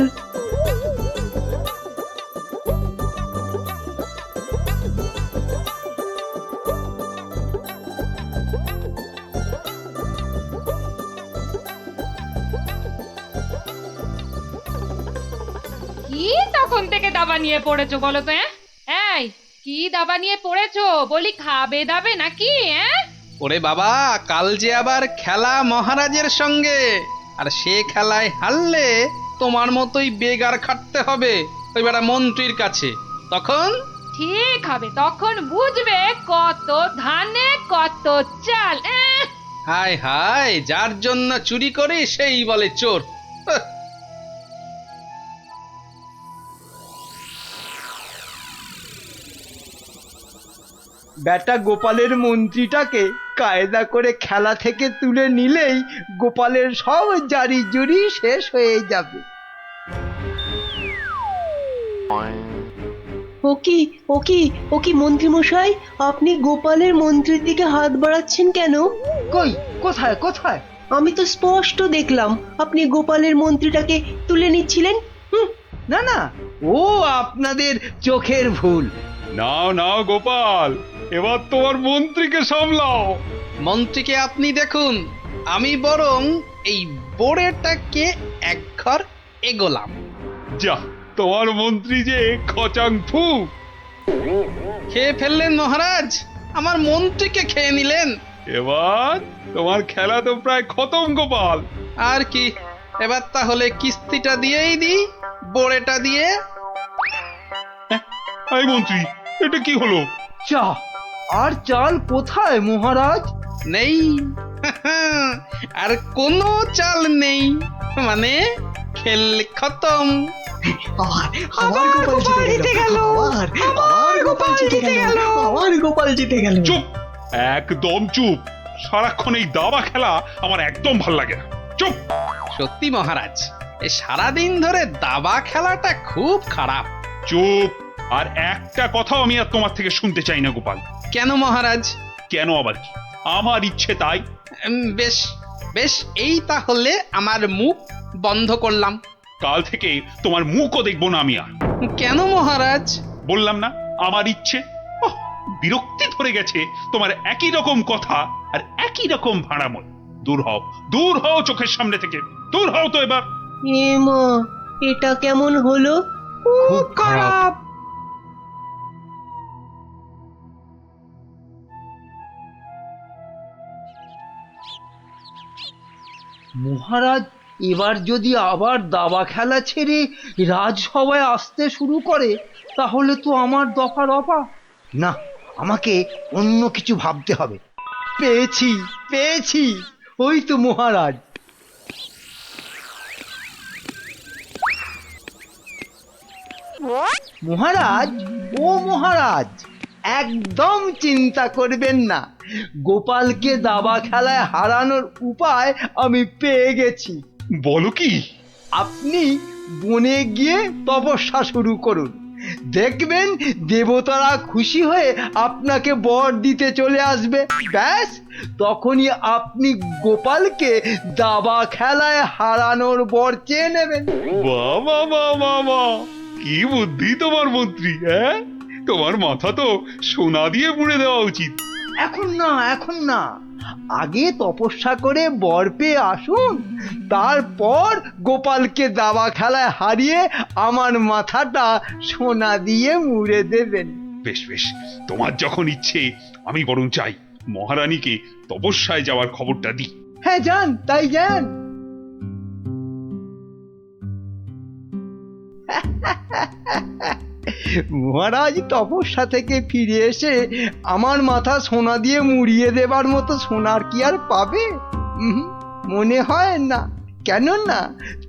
কখন থেকে দাবা নিয়ে পড়েছো বলো তো? এই কি দাবা নিয়ে পড়েছো? বলি খাবে দাবে নাকি? ওরে বাবা, কাল যে আবার খেলা মহারাজের সঙ্গে, আর সে খেলায় হারলে তোমার মতোই বেগার খাটতে হবে ওই বেটা মন্ত্রীর কাছে। তখন ঠিক হবে, তখন বুঝবে কত ধানে কত চাল। হায় হায়, যার জন্য চুরি করে সেই বলে চোর। বেটা গোপালের মন্ত্রীটাকে কায়দা করে খেলা থেকে তুলে নিলেই গোপালের সব জারি জুরি শেষ হয়ে যাবে। ও কি মন্ত্রী মশাই, আপনি গোপালের মন্ত্রীর দিকে হাত বাড়াচ্ছেন কেন? কই, কোথায় কোথায়? আমি তো স্পষ্ট দেখলাম আপনি গোপালের মন্ত্রীটাকে তুলে নিচ্ছিলেন। না না, ও আপনাদের চোখের ভুল। নাও নাও গোপাল, এবার তোমার মন্ত্রীকে সামলাও। মন্ত্রীকে আপনি দেখুন, আমি বরং এই বোড়েটাকে এক ঘর এগোলাম। যা, তোমার মন্ত্রী যে খচাং ফু। খেয়ে ফেললেন মহারাজ, আমার মন্ত্রীকে খেয়ে নিলেন। এবার তোমার খেলা তো প্রায় খতম গোপাল। আর কি, এবার তাহলে কিস্তিটা দিয়েই দিই, বোড়েটা দিয়ে। এই মন্ত্রী, এটা কি হলো? চা আর চাল কোথায় মহারাজ? নেই, আর কোনো চাল নেই, মানে খেল খতম। আবার গোপাল জিতে গেল। আবার গোপাল জিতে গেল। আবার গোপাল জিতে গেল। চুপ, একদম চুপ। সারাক্ষণ এই দাবা খেলা আমার একদম ভাল লাগে না। চুপ। সত্যি মহারাজ, এই সারাদিন ধরে দাবা খেলাটা খুব খারাপ। চুপ, আর একটা কথাও আমি আর তোমার থেকে শুনতে চাই না গোপাল। কেন মহারাজ? কেন আবার কি? আমার ইচ্ছে তাই। বেশ বেশ, এই তাহলে আমার মুখ বন্ধ করলাম। কাল থেকে তোমার মুখও দেখবো না আমি আর। কেন মহারাজ? বললাম না, আমার ইচ্ছে। বিরক্তি ধরে গেছে তোমার একই রকম কথা আর একই রকম ভাড়াময়। দূর হও, দূর হও চোখের সামনে থেকে, দূর হও তো এবার। মা, এটা কেমন হলো? খুব খারাপ। মহারাজ এবার যদি আবার দাবা খেলা ছেড়ে রাজসভায় আসতে শুরু করে তাহলে তো আমার দফা রফা। না, আমাকে অন্য কিছু ভাবতে হবে। পেয়েছি পেয়েছি, ওই তো মহারাজ। মহারাজ, ও মহারাজ, একদম চিন্তা করবেন না, গোপালকে দাবা খেলায় হারানোর উপায় আমি পেয়ে গেছি। বলো কি? আপনি বনে গিয়ে তপস্যা শুরু করুন, দেখবেন দেবতারা খুশি হয়ে আপনাকে বর দিতে চলে আসবে। ব্যাস, তখনই আপনি গোপালকে দাবা খেলায় হারানোর বর চেয়ে নেবেন। বাবা বাবা বাবা, কি বুদ্ধি তোমার মন্ত্রী! হ্যাঁ, তোমার মাথা তো সোনা দিয়ে মুড়ে দেওয়া উচিত। এখন না, এখন না, আগে তপস্যা করে বর পেয়ে আসুন, তারপর গোপালকে দাবা খেলায় হারিয়ে আমার মাথাটা সোনা দিয়ে মুড়ে দেবেন। বেশ বেশ, তোমার যখন ইচ্ছে, আমি বরং চাই মহারানীকে তপস্যায় যাওয়ার খবরটা দিই। হ্যাঁ, যান, তাই যান। মহারাজ তপস্যা থেকে ফিরে এসে আমার মাথা সোনা দিয়ে মুড়িয়ে দেবার মতো সোনার কি আর পাবে? মনে হয় না। কেননা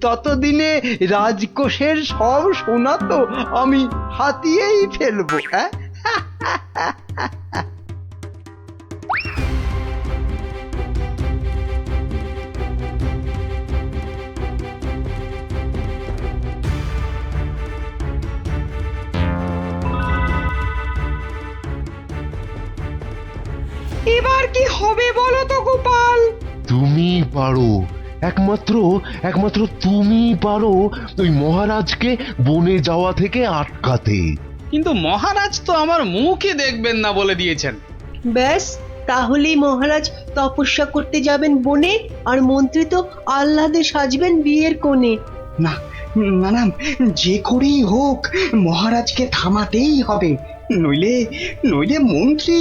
ততদিনে রাজকোষের সব সোনা তো আমি হাতিয়েই ফেলবো। হ্যাঁ, এবার কি হবে বলো তো গোপাল? তুমি পারো, একমাত্র তুমি পারো ওই মহারাজকে বনে যাওয়া থেকে আটকাতে। কিন্তু মহারাজ তো আমার মুখই দেখবেন না বলে দিয়েছেন। ব্যাস, তাহলেই মহারাজ তপস্যা করতে যাবেন বনে, আর মন্ত্রী তো আহ্লাদে সাজবেন বিয়ের কোণে। না, না না, যে করেই হোক মহারাজকে থামাতেই হবে, নইলে নইলে মন্ত্রী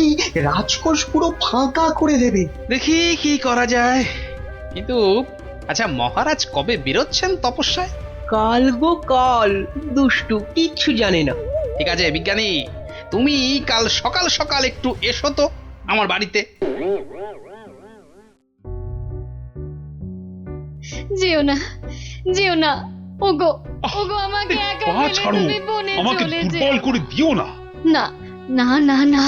রাজকোষ পুরো ফাঁকা করে দেবে। দেখি কি করা যায়। কিন্তু আচ্ছা, মহারাজ কবে বেরোচ্ছেন তপস্যায়? কাল গো কাল, দুষ্টু কিচ্ছু জানে না। ঠিক আছে বিজ্ঞানী, তুমি কাল সকাল সকাল একটু এসো তো আমার বাড়িতে। যেও না, যেও না, ওগো ওগো, আমাকে একা পা ফেলে ছাড়ো, তুমি বনে আমাকে চলে দুর্বল যেও করে দিও না। না না না না,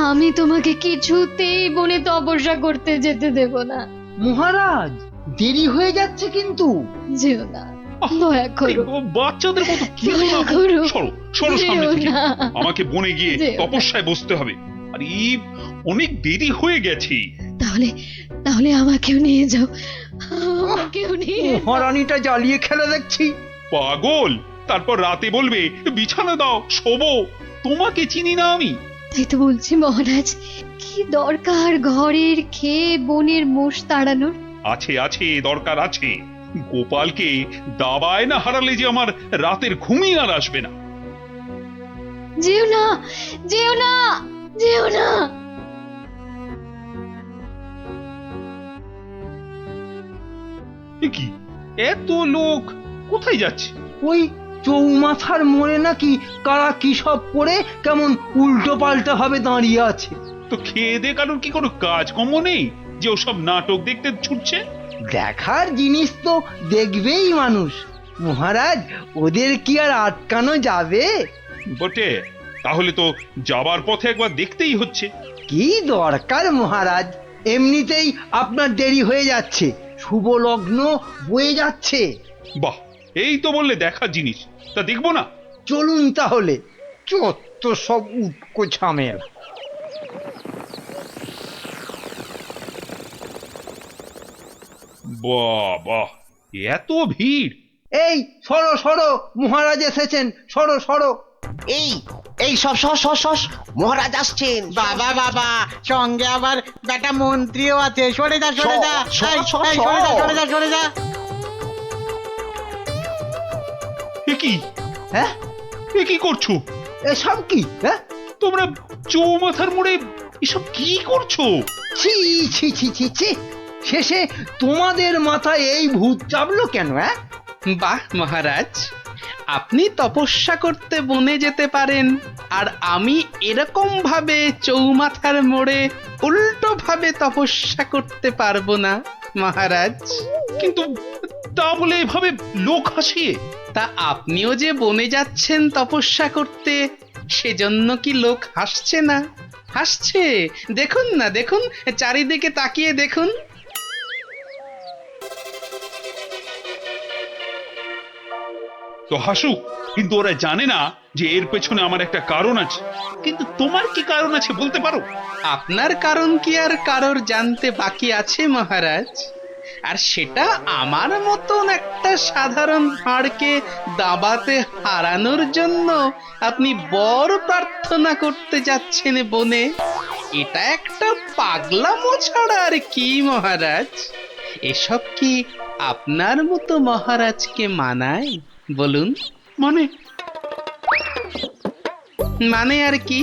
আমি তোমাকে কিছুতেই বনে তপস্যা করতে যেতে দেব না। মহারাজ দেরি হয়ে যাচ্ছে কিন্তু। যেও না, দয়া করো, বাচ্চাদের মতো কি দয়া করো, সরো সরো সামনে যেও থেকে। না। আমাকে বনে গিয়ে যেও না। তপস্যায় বসতে হবে। আর অনেক দেরি হয়ে গেছে। তাহলে তাহলে আমাকেও নিয়ে যাও, আমাকেও নিয়ে যাও। মহারানীটা জ্বালিয়ে খেলা দেখছি। পাগল, তারপর রাতে বলবে বিছানা দাও, শোবো। তোমাকে চিনি না আমি। তাই তো বলছি মহারাজ, কি দরকার ঘরের খেয়ে বনের মোষ তাড়ানোর? আছে আছে, দরকার আছে। গোপালকে দাবায় না হারালে যে আমার রাতের ঘুমই আর আসবে না। যেও না, যেও না, যেও না। এ কি, এত লোক কোথায় যাচ্ছে? ওই চৌমাথার মোড়ে নাকি কারা কি সব করে কেমন উল্টো পাল্টা ভাবে দাঁড়িয়ে আছে। তো খেয়ে দে কারোর কি কোনো কাজ কর্ম নেই যে ওসব নাটক দেখতে ছুটছে? দেখার জিনিস তো দেখবেই মানুষ মহারাজ, ওদের কি আর আটকানো যাবে? বটে, তাহলে তো যাবার পথে একবার দেখতেই হচ্ছে। কি দরকার মহারাজ, এমনিতেই আপনার দেরি হয়ে যাচ্ছে, শুভ লগ্ন বয়ে যাচ্ছে। বাহ, এই তো বললে দেখার জিনিস, তা দেখবো না? চলুন তাহলে। চত্ব সব উটকো ঝামেলা। বাহ বাহ, এত ভিড়! এই সরো সরো, মহারাজ এসেছেন, সরো সরো। এই এই সব সস সস সস, মহারাজ আসছেন। বাবা বাবা, সঙ্গে আবার বেটা মন্ত্রীও আছে। সরে যা, সরে যা, এই, এই, সরে যা, সরে যা, সরে যা। এ কি? হ্যাঁ, এ কি করছো? এসব কি? হ্যাঁ, তোমরা চৌমাথার মোড়ে এসব কি করছো? ছি ছি ছি ছি ছি, শেষে তোমাদের মাথায় এই ভূত চাপলো কেন? হ্যাঁ, বাহ মহারাজ, আপনি তপস্যা করতে বনে যেতে পারেন, আর আমি এরকম ভাবে চৌমাথার মোড়ে উল্টো ভাবে তপস্যা করতে পারবো না মহারাজ। কিন্তু তা বলে এভাবে লোক হাসিয়ে? তা আপনিও যে বনে যাচ্ছেন তপস্যা করতে, সেজন্য কি লোক হাসছে না? হাসছে, দেখুন না, দেখুন, চারিদিকে তাকিয়ে দেখুন। তো হাসুক, কিন্তু ওরা জানে না যে এর পেছনে আমার একটা কারণ আছে। কিন্তু তোমার কি কারণ আছে বলতে পারো? আপনার কারণ কি আর কারোর জানতে বাকি আছে মহারাজ? আর সেটা আমার মতন একটা সাধারণ হাড়কে দাবাতে হারানোর জন্য আপনি বর প্রার্থনা করতে যাচ্ছেন বনে। এটা একটা পাগলামো ছাড়া আর কি মহারাজ? এসব কি আপনার মতো মহারাজকে মানায় বলুন? মানে আর কি,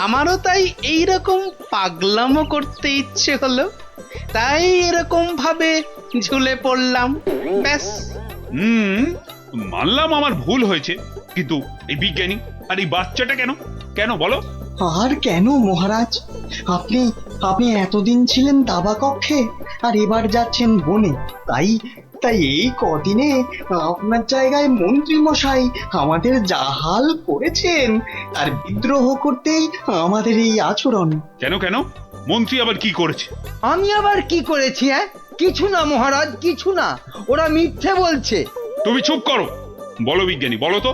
আমারও তাই এইরকম পাগলামো করতে ইচ্ছে হলো, তাই এরকম ভাবে ঝুলে পড়লাম, ব্যাস। মানলাম আমার ভুল হয়েছে, কিন্তু এই বিজ্ঞানী আর এই বাচ্চাটা কেন কেন বলো? আর কেন মহারাজ, আপনি আপনি এতদিন ছিলেন দাবা কক্ষে, আর এবার যাচ্ছেন বনে। তাই তাই এই কদিনে আপনার জায়গায় মন্ত্রী মশাই আমাদের জাহাল করেছেন, আর বিদ্রোহ করতেই আমাদের এই আচরণ। কেন কেন, মন্ত্রী আবার কি করেছে? আমি আবার কি করেছি? হ্যাঁ, কিছু না মহারাজ, কিছু না, ওরা মিথ্যে বলছে। তুমি চুপ করো, বলো বিজ্ঞানী, বলো তো।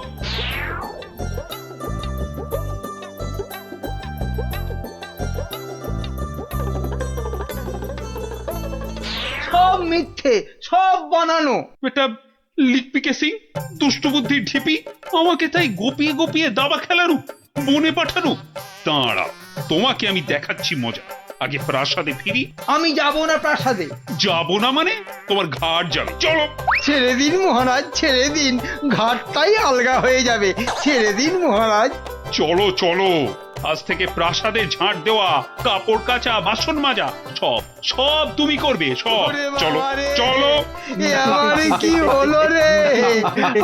সব মিথ্যে, সব বানানো। এটা লিখপিকে সিং, দুষ্ট বুদ্ধির ঢিপি, আমাকে তাই গোপিয়ে গোপিয়ে দাবা খেলানো, বনে পাঠানো। দাঁড়াও, তোমাকে আমি দেখাচ্ছি মজা। আগে প্রাসাদে ফিরি। আমি যাব না প্রাসাদে। যাব না মানে? তোমার ঘাট যাবে, চলো। ছেড়ে দিন মহারাজ, ছেড়ে দিন, ঘাটটাই আলগা হয়ে যাবে, ছেড়ে দিন মহারাজ। চলো চলো, আজ থেকে প্রাসাদে ঝাঁট দেওয়া, কাপড় কাচা, বাসন মাজা সব সব তুমি করবে, সব। চলো চলো। এ আমার কি হলো রে?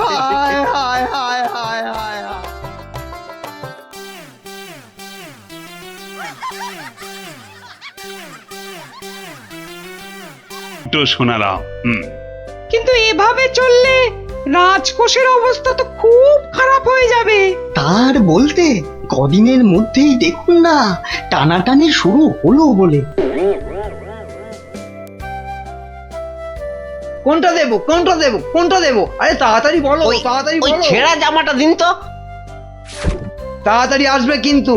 হায় হায় হায় হায় হায় হায়। তো শোনালাম। কিন্তু এভাবে চললে রাজকোষের অবস্থা তো খুব খারাপ হয়ে যাবে। তার বলতে কদিনের মধ্যেই দেখুন না টানাটানি শুরু হলো বলে। কোনটা দেবো, কোনটা দেবো, কোনটা দেবো? আরে তাড়াতাড়ি বলো, তাড়াতাড়ি ওই বলো। ছেঁড়া জামাটা দিন তো। তাড়াতাড়ি আসবে কিন্তু।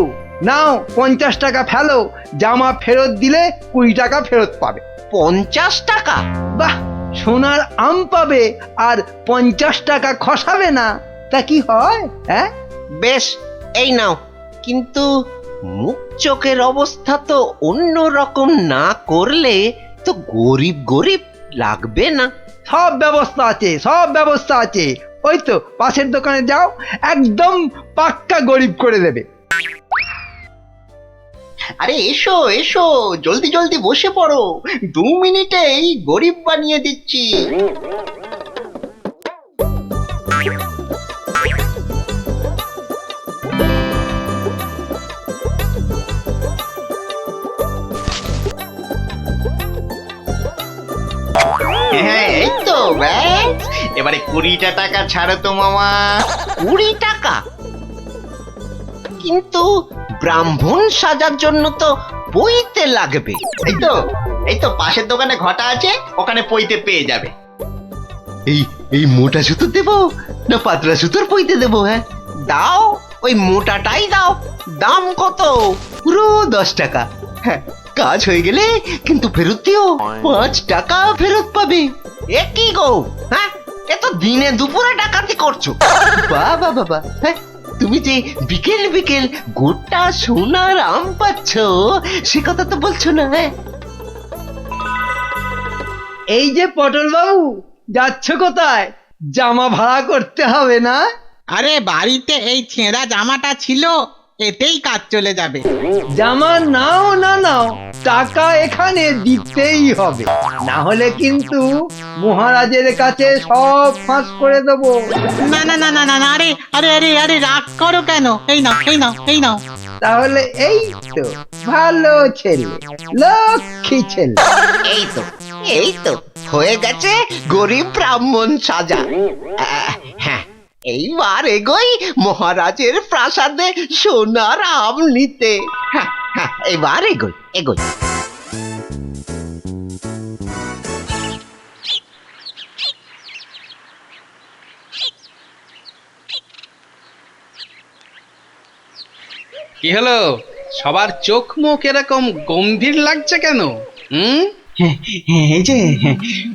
নাও 50 টাকা ফেলো, জামা ফেরত দিলে 20 টাকা ফেরত পাবে। 50 টাকা? বাহ, সোনার আম পাবে আর 50 টাকা খসাবে না, তা কি হয়? হ্যাঁ বেশ, এই নাও। কিন্তু মুখ চোখের অবস্থা তো অন্য রকম না করলে তো গরিব গরিব লাগবে না। সব ব্যবস্থা আছে, সব ব্যবস্থা আছে। ওই তো পাশের দোকানে যাও, একদম পাক্কা গরিব করে দেবে। আরে এসো এসো, জলদি জলদি বসে পড়ো, 2 মিনিটেই গরিব বানিয়ে দিচ্ছি। হ্যাঁ এই তো ব্যাস, এবারে 20টা টাকা ছাড়ো তো মামা। 20 টাকা? কিন্তু ব্রাহ্মণ সাজার জন্য তো পইতে লাগবে। এই তো পাশের দোকানে ঘটা আছে, ওখানে পইতে পেয়ে যাবে। এই এই মোটা সুতো দেবো না পাতলা সুতোর পইতে দেবো? হ্যাঁ দাও, ওই মোটাটাই দাও। দাম কত? পুরো 10 টাকা। হ্যাঁ, কাজ হয়ে গেলে কিন্তু ফেরত দিও, 5 টাকা ফেরত পাবে। এ কি গো, হ্যাঁ এ তো দিনে দুপুরে ডাকাতি করছো। বাবা বাবা, হ্যাঁ তুমি যে বিকেল বিকেল গোটা সোনার আম পাচ্ছ সে কথা তো বলছো না? হ্যাঁ এই যে পটল বাবু, যাচ্ছ কোথায়? জামা ভাড়া করতে হবে না? আরে বাড়িতে এই ছেঁড়া জামাটা ছিল, এতেই কাজ চলে যাবে। জামা নাও না নাও, টাকা এখানে দিতেই হবে, না হলে কিন্তু মহারাজের কাছে সব ফাঁস করে দেবো। না না না না না না, আরে আরে আরে আরে রাগ করো কেন? এই নাও এই নাও এই নাও। তাহলে এই তো ভালো ছেলে, লক্ষ্মী ছেলে। এই তো হয়ে গেছে গরিব ব্রাহ্মণ সাজা। হ্যাঁ, এইবার এগোই মহারাজের প্রাসাদে সোনার আম নিতে। হ্যাঁ হ্যাঁ, এবার এগোই এগোই। কি হলো, সবার চোখ মুখ এরকম গম্ভীর লাগছে কেন? এই যে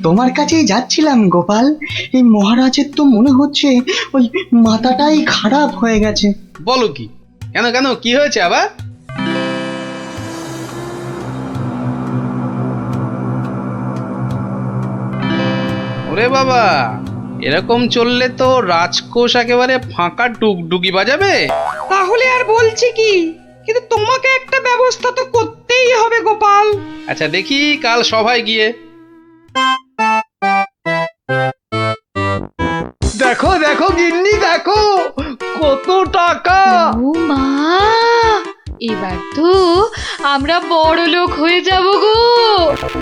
তোমার কাছেই যাচ্ছিলাম গোপাল। এই মহারাজের তো মনে হচ্ছে ওই মাথাটাই খারাপ হয়ে গেছে। বলো কি? কেন কেন, কি হয়েছে আবার? ওরে বাবা, এরকম চললে তো রাজকোষ একেবারে ফাঁকা ডুগডুগি বাজাবে। তাহলে আর বলছি কি, কিন্তু তোমাকে একটা ব্যবস্থা তো করতেই হবে গোপাল। আচ্ছা দেখি কাল সভায় গিয়ে। দেখো দেখো গিন্নি, দেখো কত টাকা। ও মা, এবার তো আমরা বড় লোক হয়ে যাব গো।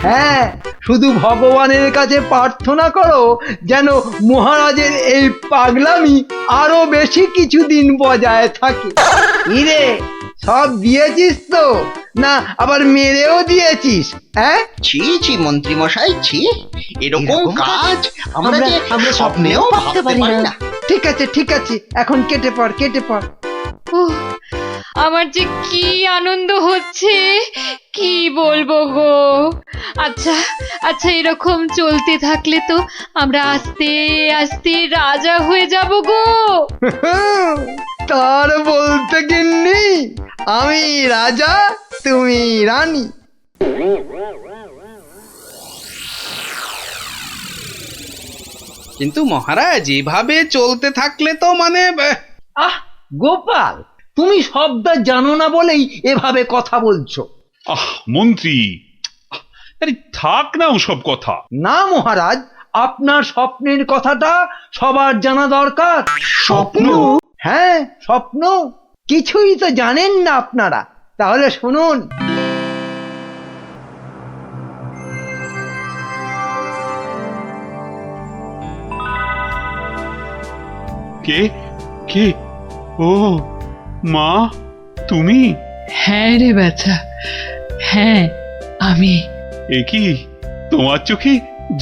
হ্যাঁ, শুধু ভগবানের কাছে প্রার্থনা করো যেন মহারাজের এই পাগলামি আরো বেশি কিছুদিন বজায় থাকে। ইরে, সব দিয়েছিস তো, না আবার মেরেও দিয়েছিস? হ্যাঁ, ছি ছি মন্ত্রী মশাই, ছি, এরকম কাজ আমরা স্বপ্নেও ভাবতে পারি না। ঠিক আছে ঠিক আছে, এখন কেটে পড় কেটে পড়। উহ, আমার যে কি আনন্দ হচ্ছে, কি বলবো গো। আচ্ছা আচ্ছা, এরকম চলতে থাকলে তো আমরা আস্তে আস্তে রাজা হয়ে যাব গো। তার বলতে গিন্নি, আমি রাজা তুমি রানী, কিন্তু মহারাজ এভাবে চলতে থাকলে তো মানে আহ গোপাল, তুমি সবটা জানো না বলেই এভাবে কথা বলছো। আহ মন্ত্রী, আরে থাক না ওসব কথা। না মহারাজ, আপনার স্বপ্নের কথাটা সবার জানা দরকার। স্বপ্ন? হ্যাঁ স্বপ্ন। কিছুই তো জানেন না আপনারা, তাহলে শুনুন। কে কে? ও মা, তুমি? হ্যাঁ রে বাছা, হ্যাঁ আমি। এ কি, তোমার চোখে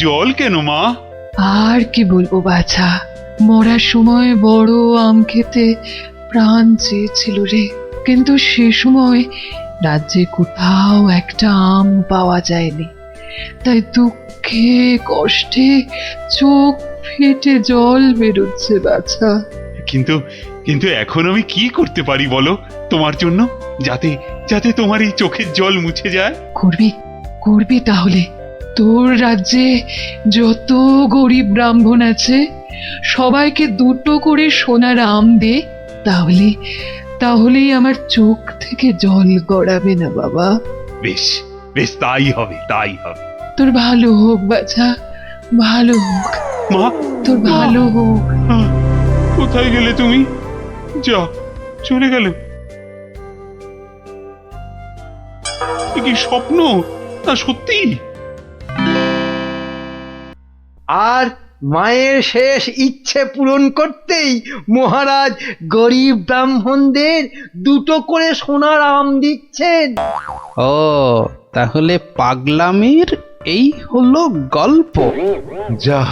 জল কেন মা? আর কি বলবো বাছা, মরার সময় বড় আম খেতে প্রাণ চেয়েছিল রে, কিন্তু সে সময় রাজ্যে কোথাও একটা আম পাওয়া যায়নি, তাই দুঃখে কষ্টে চোখ ফেটে জল বেরোচ্ছে বাছা। কিন্তু কিন্তু এখন আমি কি করতে পারি বলো তোমার জন্য, যাতে যাতে তোমার এই চোখের জল মুছে যায়? করবি করবি তাহলে। তোর রাজ্যে যত গরিব ব্রাহ্মণ আছে সবাইকে 2টো করে সোনার আম দে, তাহলে তাহলেই আমার চোখ থেকে জল গড়াবে না বাবা। বেশ বেশ, তাই হবে তাই হবে। তোর ভালো হোক বাছা, ভালো হোক মা, তোর ভালো হোক। কোথায় গেলে তুমি? যা, চলে গেলে? এ কি স্বপ্ন না সত্যি? আর মায়ের শেষ ইচ্ছে পূরণ করতেই মহারাজ গরিব ব্রাহ্মণদের 2টো করে সোনার আম দিচ্ছেন। ও তাহলে পাগলামির এই হলো গল্প। যা,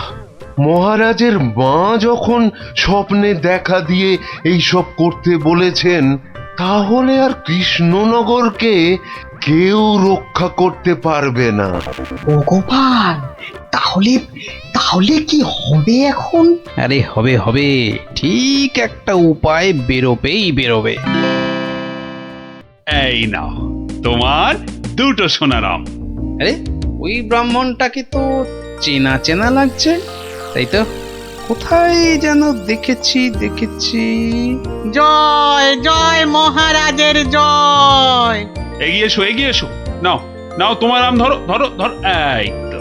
মহারাজের মা যখন স্বপ্নে দেখা দিয়ে এইসব করতে বলেছেন, তাহলে আর কৃষ্ণনগরকে কেউ রক্ষা করতে পারবে না। ও গোপাল, তাহলে তাহলে কি হবে এখন? আরে হবে হবে, ঠিক একটা উপায় বেরোবেই বেরোবে। এই নাও তোমার 2টো সোনার আম। আরে ওই ব্রাহ্মণটাকে তো চেনা চেনা লাগছে, তাই তো? কোথায় যেন দেখেছি দেখেছি। জয় জয় মহারাজের জয়। এগিয়ে এসো এগিয়ে এসো, নাও নাও তোমার আম, ধরো ধরো ধরো। এই তো।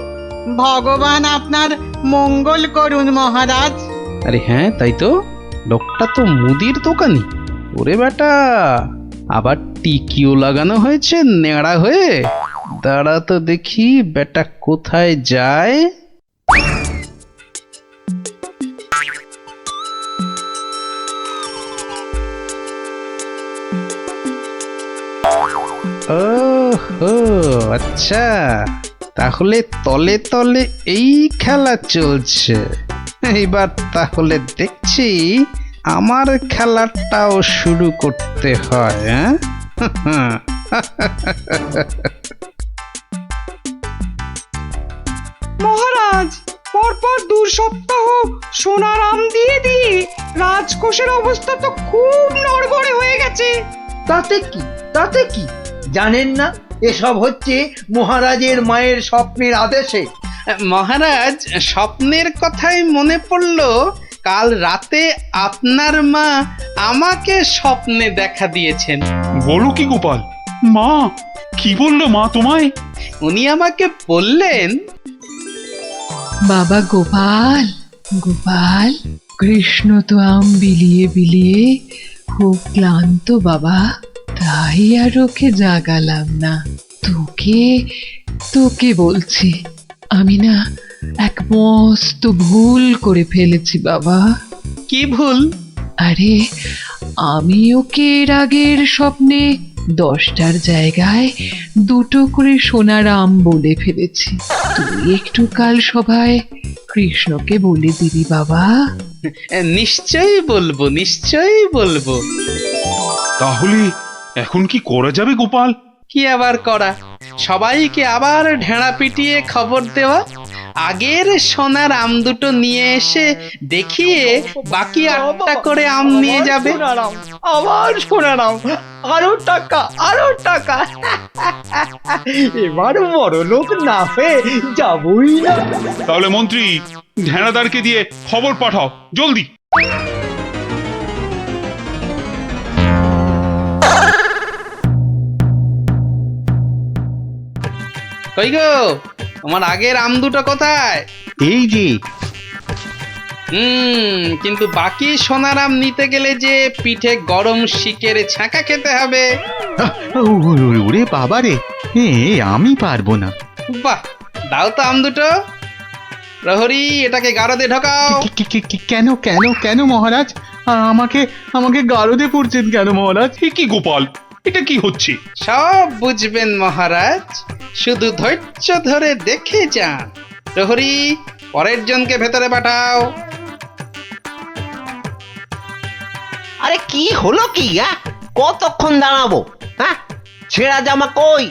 ভগবান আপনার মঙ্গল করুন মহারাজ। আরে হ্যাঁ তাই তো, লোকটা তো মুদির দোকানি। ওরে বেটা, আবার টিকিও লাগানো হয়েছে নেড়া হয়ে। দাঁড়া তো দেখি বেটা কোথায় যায়। ওহো আচ্ছা, তাহলে তলে তলে এই খেলা চলছে। এইবার তাহলে দেখছি আমার খেলাটাও শুরু করতে হয়। হ্যাঁ মহারাজ, পরপর 2 সপ্তাহ সোনার আম দিয়ে দিয়ে রাজকোষের অবস্থা তো খুব নড়বড়ে হয়ে গেছে। তাতে কি, তাতে কি? জানেন না এসব হচ্ছে মহারাজের মায়ের স্বপ্নের আদেশে। মহারাজ, স্বপ্নের কথাই মনে পড়লো, কাল রাতে আপনার মা আমাকে স্বপ্নে দেখা দিয়েছেন। বলো কি গোপাল? মা কি বললো মা তোমায়? উনি আমাকে বললেন, বাবা গোপাল, গোপাল, কৃষ্ণ তো আম বিলিয়ে বিলিয়ে খুব ক্লান্ত বাবা, তাই আর ওকে জাগালাম না। তোকে তোকে বলছি, আমি না এক মস্ত ভুল করে ফেলেছি বাবা। কি ভুল? আরে আমি ওকে এর আগের স্বপ্নে 10টার জায়গায় 2টো করে সোনার আম বলে ফেলেছি। তুই একটু কাল সভায় কৃষ্ণকে বলে দিবি বাবা। নিশ্চয়ই বলবো, নিশ্চয়ই বলবো। তাহলে এখন কি করা যাবে গোপাল? কি আবার করা, সবাইকে আবার ঢেঁড়া পিটিয়ে খবর দেওয়া, আগের সোনার আম দুটো নিয়ে এসে দেখিয়ে বাকি 8টা করে আম নিয়ে যাবে। আবার শোনালাম, আরো টাকা, আরো টাকা। এবার বড় লোক না হয়ে যাবই না। তাহলে মন্ত্রী ঢেনাদারকে দিয়ে খবর পাঠাও জলদি। কই গো, তোমার আগের আম দুটো কোথায়? এই যে। কিন্তু বাকি সোনার আম নিতে গেলে যে পিঠে গরম শিকের ছাঁকা খেতে হবে। ওরে বাবা রে, আমি পারবো না। বাহ, দাও তো আম দুটো। প্রহরী, এটাকে গারদে ঢোকাও। কেন কেন কেন মহারাজ? আমাকে আমাকে গারদে পড়ছেন কেন মহারাজ? কি গোপাল, এটা কি হচ্ছে? সব বুঝবেন মহারাজ, শুধু ধৈর্য ধরে দেখে যান। প্রহরী, পরের জনকে ভেতরে পাঠাও। আরে কি হলো কি? কতক্ষণ দাঁড়াবো? হ্যাঁ, ছেঁড়া জামা কই?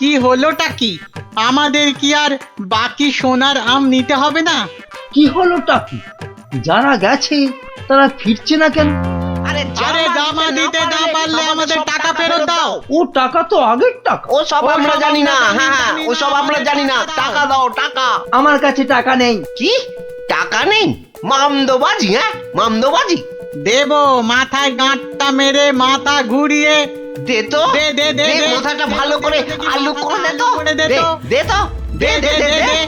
কি হলোটা কি? আমাদের কি আর বাকি সোনার আম নিতে হবে না? কি হলোটা কি? যারা গেছে তারা ফিরছে না কেন? আরে জামা দিতে না পারলে আমাদের টাকা ফেরত দাও। ও টাকা তো আগের টাকা। ও সব আমরা জানি না। হ্যাঁ, ও সব আমরা জানি না। টাকা দাও, টাকা। আমার কাছে টাকা নেই। কি টাকা নেই? মামদোবাজি? মামদোবাজি দেব, মাথায় গাঁটটা মেরে মাথা ঘুরিয়ে দে তো। দে দে দে, মাথাটা ভালো করে আলু করে দে তো। দে তো, দে তো, দে দে দে দে।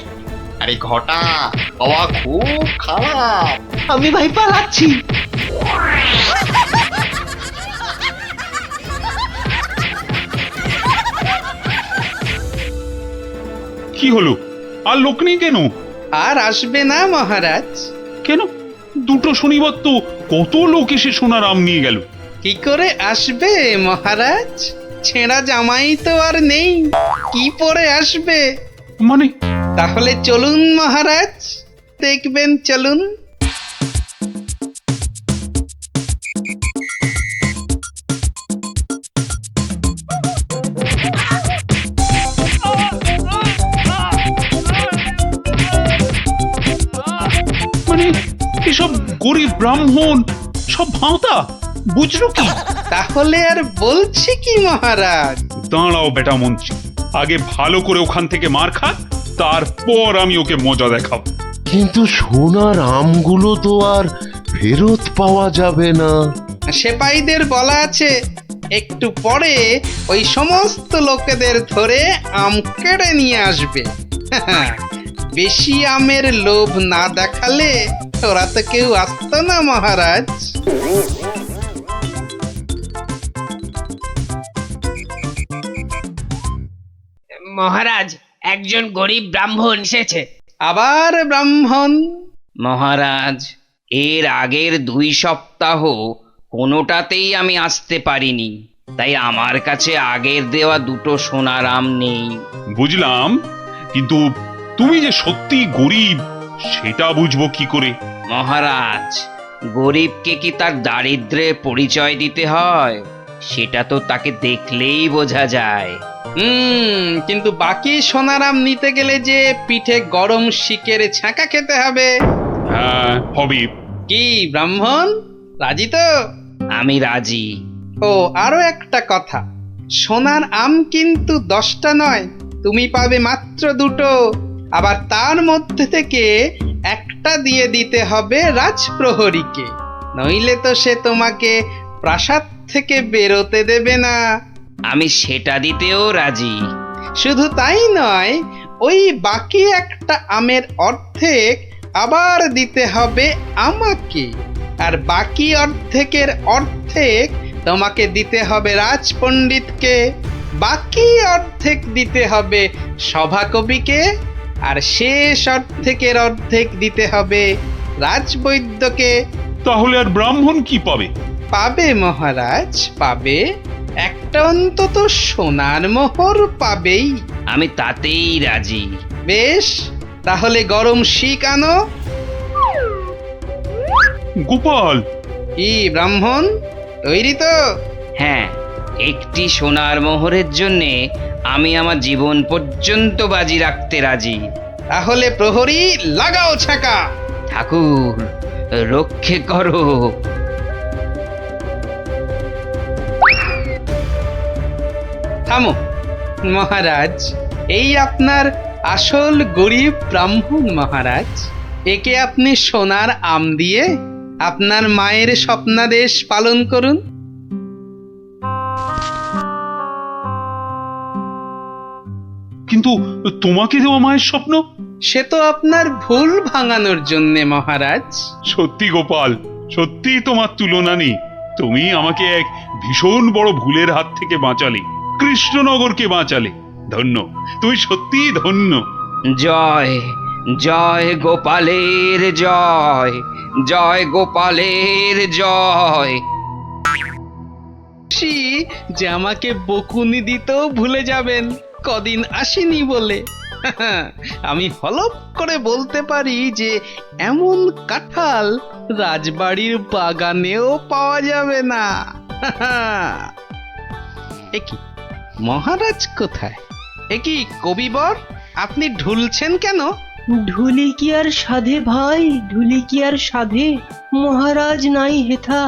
আরে ঘটা, বাবা খুব খারাপ। আমি ভাই পালাচ্ছি। কি হলো? আর লোক নেই কেন? আর আসবে না মহারাজ। কেন? দুটো শনিবার তো কত লোক এসে সোনার আম নিয়ে গেল। কি করে আসবে মহারাজ? ছেঁড়া জামাই তো আর নেই, কি পরে আসবে? মানে? তাহলে চলুন মহারাজ, দেখবেন, চলুন। মানে এসব গরিব ব্রাহ্মণ সব ভাঁতা, বুঝলো কি? তাহলে আর বলছি কি মহারাজ? দাঁড়াও বেটা মন্ত্রী, আগে ভালো করে ওখান থেকে মার খা, তারপর আমি ওকে মজা দেখাবো। কিন্তু সোনার আমগুলো তো আর ফেরত পাওয়া যাবে না। সেপাইদের বলা আছে একটু পরে ওই সমস্ত লোকেদের ধরে আম কেড়ে নিয়ে আসবে। বেশি আমের লোভ না দেখালে ওরা তো কেউ আসতো না মহারাজ। মহারাজ, একজন গরিব ব্রাহ্মণ এসেছে। আবার ব্রাহ্মণ? মহারাজ, এর আগের 2 সপ্তাহ কোনোটাতেই আমি আসতে পারিনি, তাই আমার কাছে আগের দেওয়া 2টো সোনার আম নেই। বুঝলাম, কিন্তু তুমি যে সত্যি গরিব সেটা বুঝবো কি করে? মহারাজ, গরিবকে কি তার দারিদ্র্যের পরিচয় দিতে হয়? সেটা তো তাকে দেখলেই বোঝা যায়। কিন্তু বাকি সোনার আম নিতে গেলে যে পিঠে গরম শিকের ছাঁকা খেতে হবে। হ্যাঁ, হবে। কি ব্রাহ্মণ, রাজি তো? আমি রাজি। ও, আরো একটা কথা, সোনার আম কিন্তু 10টা নয়, তুমি পাবে মাত্র 2টো। আবার তার মধ্যে থেকে একটা দিয়ে দিতে হবে রাজপ্রহরীকে, নইলে তো সে তোমাকে প্রাসাদ থেকে বেরোতে দেবে না। আমি সেটা দিতেও রাজি। শুধু তাই নয়, ওই বাকি একটা আমের অর্ধেক আবার দিতে হবে আমাকে, আর বাকি অর্ধেকের অর্ধেক তোমাকে দিতে হবে রাজপণ্ডিতকে, বাকি অর্ধেক দিতে হবে সভাকবিকে, আর শেষ অর্ধেকের অর্ধেক দিতে হবে রাজবৈদ্যকে। তাহলে আর ব্রাহ্মণ কি পাবে? পাবে মহারাজ, পাবে। একটা অন্তত সোনার মোহর পাবেই। আমি তাতেই রাজি। বেশ, তাহলে গরম শিক আনো। গোপাল! কি ব্রাহ্মণ, তৈরি তো? হ্যাঁ, একটি সোনার মোহরের জন্যে আমি আমার জীবন পর্যন্ত বাজি রাখতে রাজি। তাহলে প্রহরী লাগাও ছাকা। ঠাকুর রক্ষে করো। থামো মহারাজ, এই আপনার আসল গরিব ব্রাহ্মণ মহারাজ। একে আপনি সোনার আম দিয়ে আপনার মায়ের স্বপ্নাদেশ পালন করুন। কিন্তু তোমাকে দেওয়া মায়ের স্বপ্ন? সে তো আপনার ভুল ভাঙানোর জন্যে মহারাজ। সত্যি গোপাল, সত্যি তোমার তুলনা নেই। তুমি আমাকে এক ভীষণ বড় ভুলের হাত থেকে বাঁচালে, কৃষ্ণনগরকে বাঁচালে। ধন্য, তুমি সত্যি ধন্য। জয় জয় গোপালের জয়, জয় গোপালের জয়। যে আমাকে বকুনি দিতেও ভুলে যাবেন কদিন আসেনি বলে। আমি হলপ করে বলতে পারি যে এমন কাঁঠাল রাজবাড়ির বাগানেও পাওয়া যাবে না। একি মহারাজ কোথায়? একি কবিবর, আপনি ঢুলছেন কেন? ঢুলি কি আর সাধে ভাই, ঢুলি কি আর সাধে? মহারাজ নাই হেথা,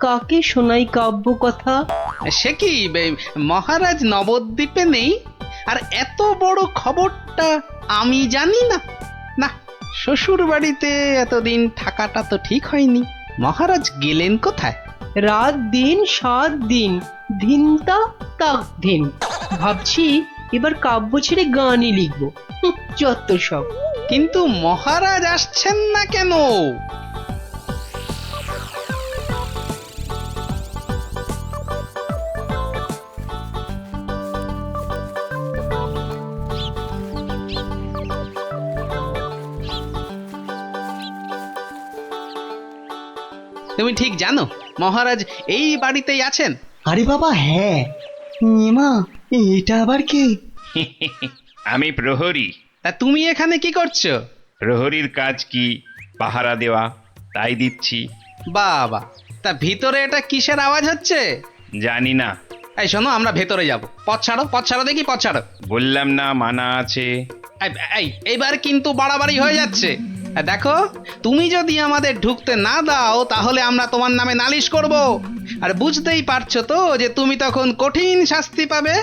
কাকে শোনাই কাব্য কথা? সে কি মহারাজ নবদ্বীপে নেই আর এত বড় খবরটা আমি জানি না? না, শ্বশুর বাড়িতে এতদিন থাকাটা তো ঠিক হয়নি। মহারাজ গেলেন কোথায়? রাত দিন 7 দিন, ধিনতা তাক ধিন। ভাবছি এবার কাব্য ছেড়ে গানই লিখবো। যত সব। কিন্তু মহারাজ আসছেন না কেন? তুমি ঠিক জানো মহারাজ এই বাড়িতেই আছেন? আরে বাবা হ্যাঁ। এমা, এটা আবার কে? আমি প্রহরী। তা তুমি এখানে কি করছো? প্রহরীর কাজ কি? পাহারা দেওয়া, তাই দিচ্ছি। বাবা, তা ভিতরে এটা কিসের আওয়াজ হচ্ছে? জানি না। এই শোনো, আমরা ভেতরে যাব। পথ ছাড়ো, পথ ছাড়ো দেখি, পথ ছাড়ো। বললাম না মানা আছে। এইবার কিন্তু বাড়াবাড়ি হয়ে যাচ্ছে। দেখো, তুমি যদি আমাদের ঢুকতে না দাও তাহলে আমরা তোমার নামে নালিশ করব। আর বুঝতেই পারছো তো যে তুমি তখন কঠিন শাস্তি পাবে।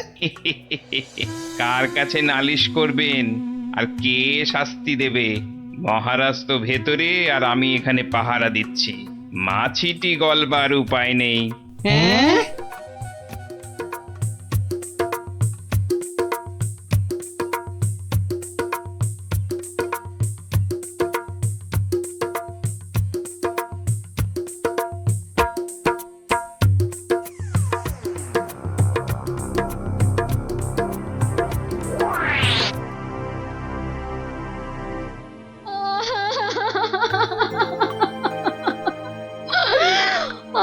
কার কাছে নালিশ করবেন আর কে শাস্তি দেবে? মহারাজ তো ভেতরে আর আমি এখানে পাহারা দিচ্ছি। মাছিটি গলবার উপায় নেই। হ্যাঁ?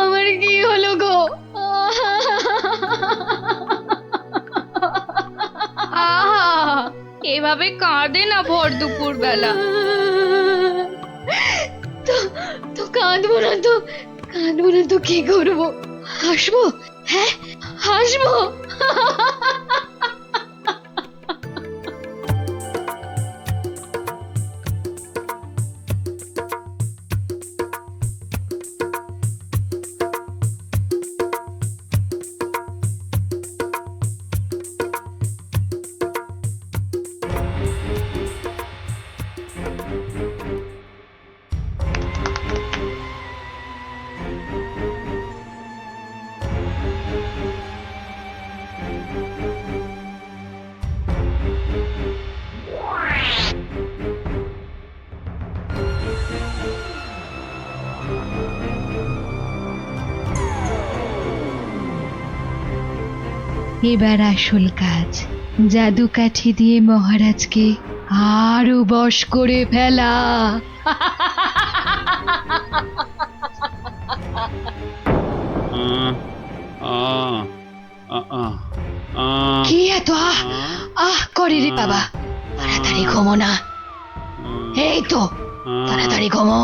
আমার কি হলো গো? আহা, এভাবে কাঁদে না ভর দুপুর বেলা। তো কাঁদবো না তো, কাঁদবো না তো কি করবো? হাসবো? হ্যাঁ হাসবো। এবার আসল কাজ, জাদু কাঠি দিয়ে মহারাজকে আরো বশ করে ফেলা। কি এত আহ করে রে বাবা? তাড়াতাড়ি ঘুমো না। এই তো, তাড়াতাড়ি ঘুমো।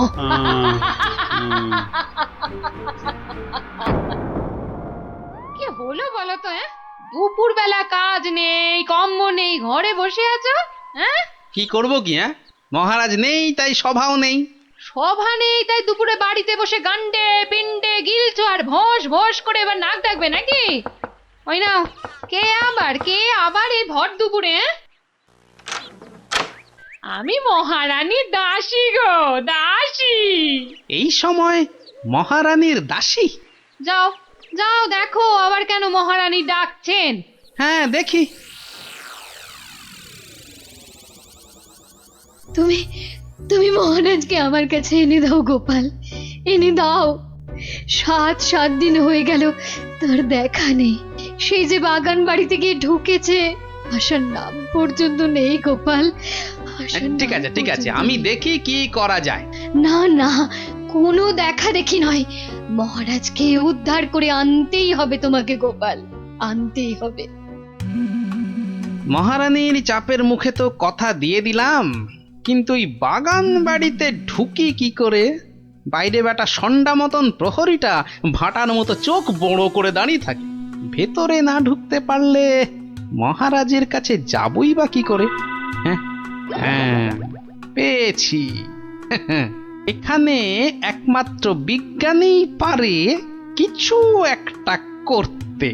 কি হলো বলো তো? দুপুর বেলা কাজ নেই, কম্ম নেই, ঘরে বসে আছো? হ্যাঁ, কি করব কি? হ্যাঁ, মহারাজ নেই তাই সভাও নেই। সভা নেই তাই দুপুরে বাড়িতে বসে গান্ডে পিন্ডে গিলছো আর ভোঁস ভোঁস করে এবার নাক ডাকবে নাকি? ওই না, কে আবার এই ভর দুপুরে? আমি মহারানীর দাসী গো, দাসী। এই সময় মহারানীর দাসী? যাও যাও দেখো আবার কেন মহারানী ডাকছেন। হ্যাঁ দেখি। তুমি তুমি মহারাজকে আমার কাছে এনে দাও গোপাল, এনে দাও। 7 দিন হয়ে গেল তার দেখা নেই। সেই যে বাগান বাড়িতে গিয়ে ঢুকেছে, আসার নাম পর্যন্ত নেই গোপাল। ঠিক আছে, আমি দেখি কি করা যায়। না না, কোনো দেখা দেখি নয়, মহারাজকে উদ্ধার করে আনতেই হবে তোমাকে গোপাল, আনতেই হবে। মহারানীর চাপের মুখে তো কথা দিয়ে দিলাম, কিন্তু এই বাগান বাড়িতে ঢুকি কি করে? বাইরে বেটা সন্ডা মতন প্রহরীটা ভাটার মতো চোখ বড় করে দাঁড়িয়ে থাকে। ভেতরে না ঢুকতে পারলে মহারাজের কাছে যাবই বা কি করে? হ্যাঁ, পেয়েছি। এখানে একমাত্র বিজ্ঞানী পারে কিছু একটা করতে।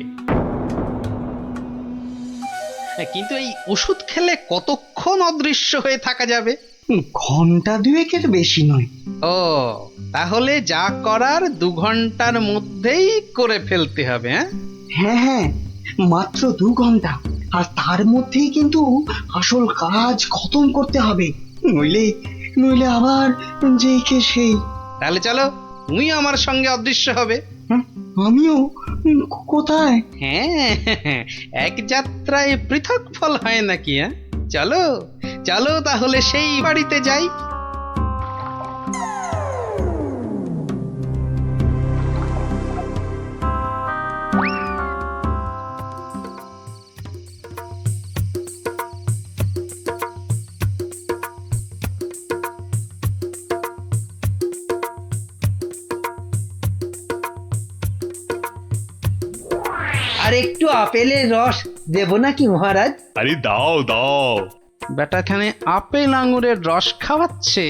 কিন্তু এই ওষুধ খেলে কতক্ষণ অদৃশ্য হয়ে থাকা যাবে? ঘন্টা 2 বেশি নয়। ও, তাহলে যা করার 2 ঘন্টার মধ্যেই করে ফেলতে হবে। হ্যাঁ, মাত্র 2 ঘন্টা, আর তার মধ্যেই কিন্তু আসল কাজ খতম করতে হবে, নইলে আবার যেই কে সেই। তাহলে চলো, তুমি আমার সঙ্গে অদৃশ্য হবে। আমিও? কোথায়? হ্যাঁ, এক যাত্রায় পৃথক ফল হয় নাকি? চলো চলো তাহলে সেই বাড়িতে যাই। আর একটু আপেলের রস দেব নাকি মহারাজ? আরে দাও দাও। বেটাখানে আপেল আঙুরের রস খাওয়াচ্ছে,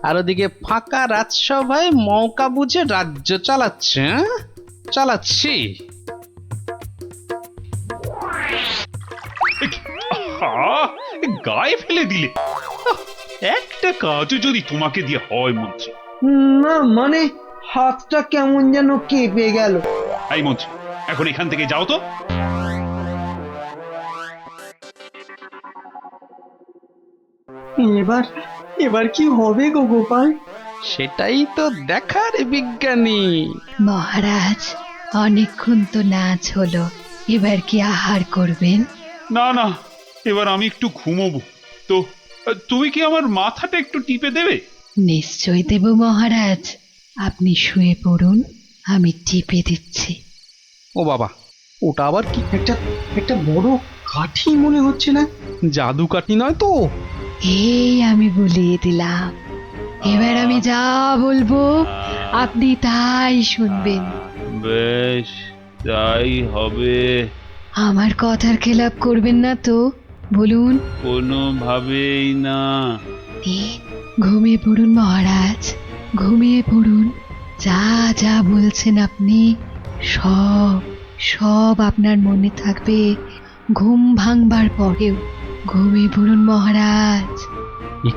আর ওদিকে ফাঁকা রাজসভায় মৌকা বুঝে রাজ্য চালাচ্ছে। চালাচ্ছি। গায়ে ফেলে দিলে। একটা কাজও যদি তোমাকে দিয়ে হয় মন্ত্রী। না মানে হাতটা কেমন যেন কেঁপে গেল। এই মন্ত্রী, এখন এখান থেকে যাও তো। এবার কি হবে গো গোপাল? সেটাই তো দেখার বিজ্ঞানী। মহারাজ, অনেকক্ষণ তো নাচ হলো, এবার কি আহার করবেন? না না, এবার আমি একটু ঘুমোবো। তো তুমি কি আমার মাথাটা একটু টিপে দেবে? নিশ্চয় দেব মহারাজ, আপনি শুয়ে পড়ুন, আমি টিপে দিচ্ছি। ও বাবা, ওটা আবার কি? একটা বড় কাঠি মনে হচ্ছে না? জাদু কাঠি নয় তো? এই আমি বলিয়ে দিলাম, এবার আমি যা বলবো আপনি তাই শুনবেন। বেশ, তাই হবে। আমার কথার খেলাপ করবেন না তো? বলুন। কোনোভাবেই না। ঘুমিয়ে পড়ুন মহারাজ, ঘুমিয়ে পড়ুন। যা যা বলছেন আপনি সব আপনার মনে থাকবে ঘুম ভাঙবার পরেও। ঘুমিয়ে পড়ুন মহারাজ।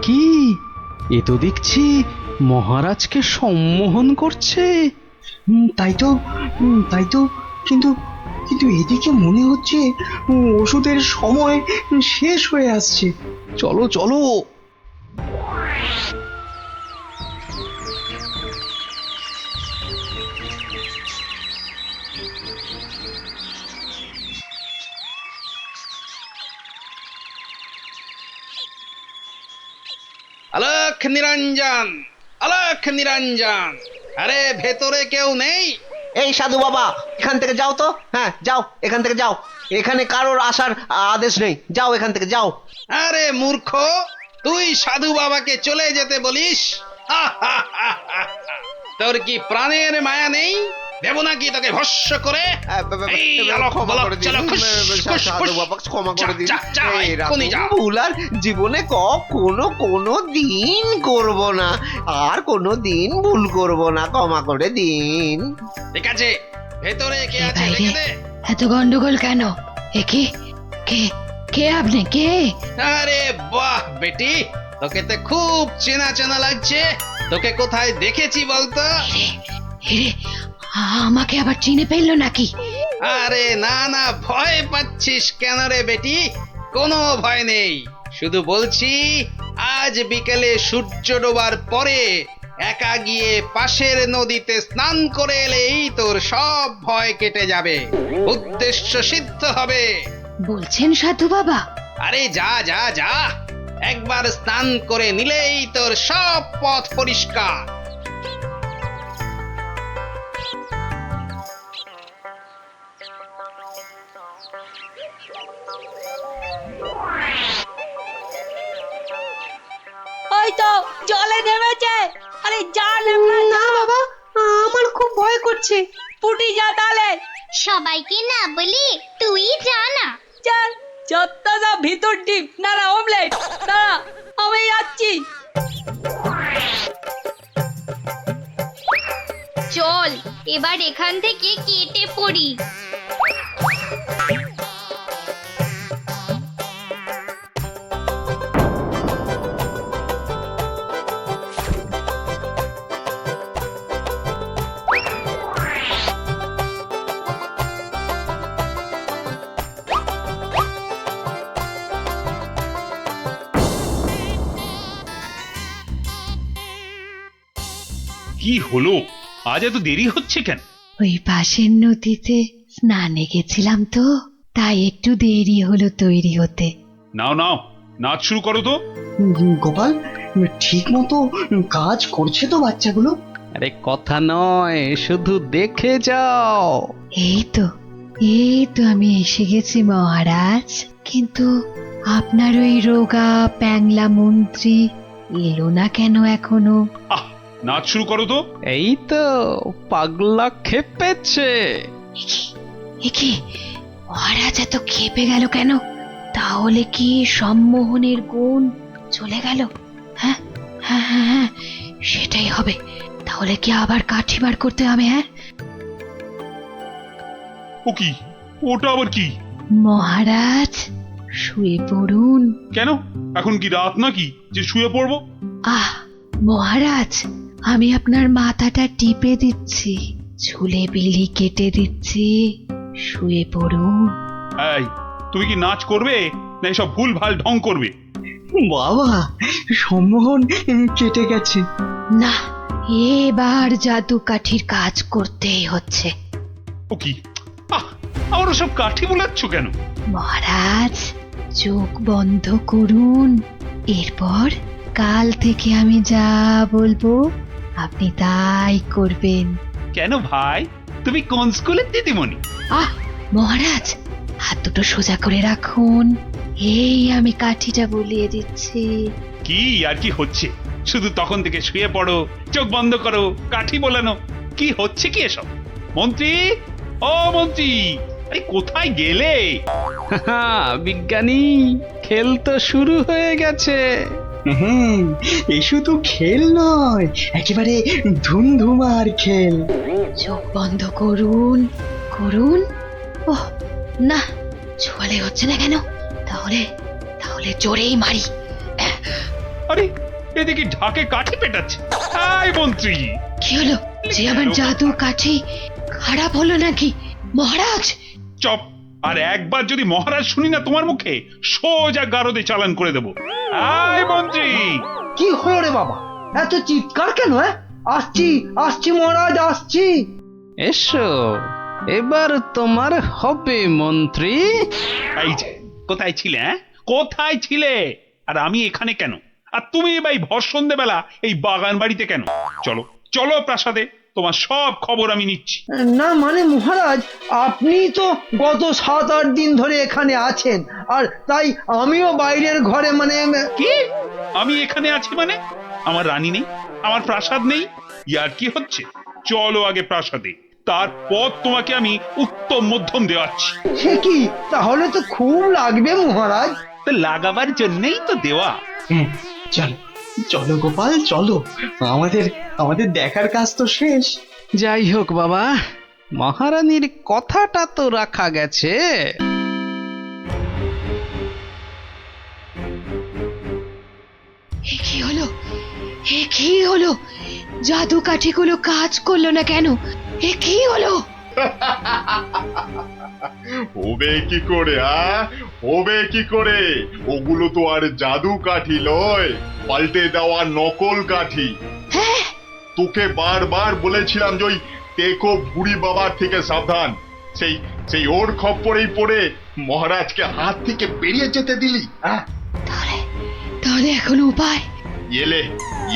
কি, এ তো দেখছি মহারাজকে সম্মোহন করছে। তাই তো, কিন্তু এদিকে মনে হচ্ছে ওষুধের সময় শেষ হয়ে আসছে। চলো চলো। আলোক নিরঞ্জন, আলোক নিরঞ্জন, আরে ভেতরে কেউ নেই? এই সাধু বাবা, এখান থেকে যাও তো। হ্যাঁ যাও, এখান থেকে যাও। এখানে কারোর আসার আদেশ নেই, যাও এখান থেকে যাও। আরে মূর্খ, তুই সাধু বাবাকে চলে যেতে বলিস? তোর কি প্রাণের মায়া নেই? দেবো নাকি তোকে ভস্য করে এই আলোক ক্ষমা বলক করে দিন চলো খুশ, খুশ, সাধু খুশ। বাবা, ক্ষমা করে দিন যা, যা, এক্ষুনি এরকম যা। ভুল আর জীবনে কোনো দিন করব না, আর কোনো দিন ভুল করব না, ক্ষমা করে দিন। ঠিক আছে, ভেতরে কে আছে বাইরে দেখে দে। এত গন্ডগোল কেন? এ কে কে কে আপনি কে? আরে বাহ বেটি, তোকে তো খুব চেনা চেনা লাগছে। তোকে কোথায় দেখেছি বলতো? এরে আমাকে আবার চিনে ফেললো নাকি? আরে না না, ভয় পাচ্ছিস কেন রে বেটি? কোনো ভয় নেই, শুধু বলছি আজ বিকেলে সূর্য ডোবার পরে একা গিয়ে পাশের নদীতে স্নান করে এলেই তোর সব ভয় কেটে যাবে, উদ্দেশ্য সিদ্ধ হবে। বলছেন সাধু বাবা? আরে যা যা যা, একবার স্নান করে নিলেই তোর সব পথ পরিষ্কার। ওই তো জলে নেমেছে। আরে যা না বাবা, আমার খুব ভয় করছে। পুটি যা তাহলে। সবাইকে না বলি তুই যা না। চল, যতটা ভিতর ডিপ না অমলেট। দাঁড়া, আমি যাচ্ছি। চল এবার এখান থেকে কেটে পড়ি। কি হলো, আজ এত দেরি হচ্ছে কেন? ওই পাশের নদীতে স্নানে গেছিলাম তো, তাই একটু দেরি হলো তৈরি হতে। নাও নাও, নাচ শুরু করো তো। গোপাল, ঠিক মতো কাজ করছে তো বাচ্চাগুলো? আরে কথা নয়, শুধু দেখে যাও। এই তো আমি এসে গেছি মহারাজ। কিন্তু আপনার ওই রোগা প্যাংলা মন্ত্রী এলো না কেন এখনো? নাচ শুরু করো তো। এই তো পাগলা খেপেছে। কি মহারাজ এত খেপে গেল কেন? তাহলে কি সম্মোহনের গুণ চলে গেল? হ্যাঁ হ্যাঁ হ্যাঁ হ্যাঁ, সেটাই হবে। তাহলে কি আবার কাঠি বার করতে হবে? হ্যাঁ, ও কি, ওটা আবার কি? মহারাজ শুয়ে পড়ুন। কেন, এখন কি রাত নাকি যে শুয়ে পড়বো? আহ মহারাজ, আমি আপনার মাথাটা টিপে দিচ্ছি, ঝুলে বিলি কেটে দিচ্ছি, শুয়ে পড়ুন। এই, তুমি কি নাচ করবে না এসব ভুল ভাল ঢং করবে? বাবা, সম্মোহন কেটে গেছে। না, এবার জাদু কাঠির কাজ করতেই হচ্ছে। ও কি, আমার সব কাঠি বোলাচ্ছ কেন? মহারাজ চোখ বন্ধ করুন, এরপর কাল থেকে আমি যা বলবো আপনি তাই করবেন। কেন ভাই, তুমি কোন স্কুলের দিদিমণি? মহারাজ, হাত দুটো সোজা করে রাখুন। এই আমি কাঠিটা বলিয়ে দিচ্ছি। কি আর কি হচ্ছে? শুধু তখন থেকে শুয়ে পড়ো, চোখ বন্ধ করো, কাঠি বোলানো। কি হচ্ছে কি এসব? মন্ত্রী, ও মন্ত্রী, আরে কোথায় গেলে? বিজ্ঞানী, খেল তো শুরু হয়ে গেছে। হুম, এ শুধু খেল নয়, একেবারে ধুমধুমার খেল। চোখ বন্ধ করুন করুন। ওহ না, ছোঁয়ালে হচ্ছে না কেন? তাহলে তাহলে জোরেই মারি। আরে এদিকে ঢাকে কাঠি পেটাচ্ছে। আয় মন্ত্রী, কি হলো? যে আমার জাদু কাঠি খারাপ হলো নাকি মহারাজ? চপ, আর একবার যদি মহারাজ শুনি না তোমার মুখে, সোজা গারদে চালান করে দেবো। আয় মন্ত্রী। কি হলো রে বাবা, এত চিৎকার কেন? আসছি আসছি মহারাজ, আসছি। এসো, এবার তোমার হবে মন্ত্রী। এই যে, কোথায় ছিলে? কোথায় ছিলে? আর আমি এখানে কেন? আর তুমি ভাই ভর সন্ধ্যেবেলা এই বাগান বাড়িতে কেন? চলো চলো প্রাসাদে, তোমার সব খবর আমি নিচ্ছি। না মানে মহারাজ, আপনি তো গত 7-8 দিন ধরে এখানে আছেন, আর তাই আমিও বাইরের ঘরে মানে। কি আমি এখানে আছি মানে? আমার রানী নেই, আমার প্রাসাদ নেই? ইয়ার কি হচ্ছে? চলো আগে প্রাসাদে, তারপর তোমাকে আমি উত্তম মধ্যম দেওয়াচ্ছি। সে কি, তাহলে তো খুব লাগবে মহারাজ। তো লাগাবার জন্যই তো দেওয়া। হ্যাঁ, চলো চলো গোপাল চলো, আমাদের আমাদের দেখার কাজ তো শেষ। যাই হোক বাবা, মহারানীর কথাটা তো রাখা গেছে। এ কি হলো, এ কি হলো? জাদু কাঠিগুলো কাজ করলো না কেন? এ কি হলো? হবে কি করে? হবে কি করে? ওগুলো তো আর জাদু কাঠি লয়, পাল্টে দেওয়া নকল কাঠি। তোকে বারবার বলেছিলাম যে ওই টেকো বুড়ি বাবার থেকে সাবধান। সেই সেই ওর খপ্পরেই পড়ে মহারাজকে হাত থেকে বেরিয়ে যেতে দিলি। তাহলে এখন উপায়? এলে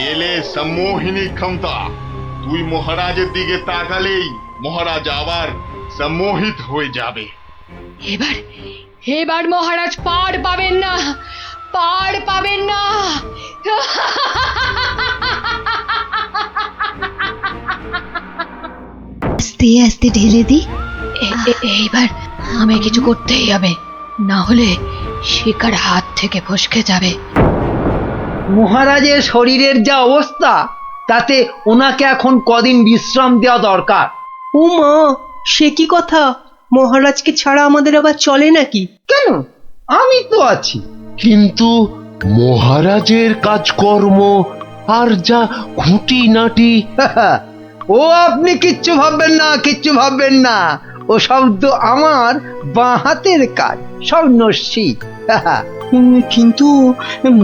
এলে সম্মোহিনী ক্ষমতা। তুই মহারাজের দিকে তাকালেই মহারাজ আবার সম্মোহিত হয়ে যাবে। এবার এবার মহারাজ পার পাবেন না, পার পাবেন না। আস্তে আস্তে ঢেলে দি। এইবার আমি কিছু করতেই হবে, না হলে শিকার হাত থেকে ফসকে যাবে। মহারাজের শরীরের যা অবস্থা, তাতে ওনাকে এখন কদিন বিশ্রাম দেওয়া দরকার। ও মা, সে কি কথা? মহারাজকে ছাড়া আমাদের আবার চলে নাকি? কেন, আমি তো আছি। কিন্তু মহারাজের কাজকর্ম আর যা খুঁটিনাটি। ও আপনি কিচ্ছু ভাববেন না, কিচ্ছু ভাববেন না। ও সব তো আমার বাঁ হাতের কাজ, সব নস্যি। কিন্তু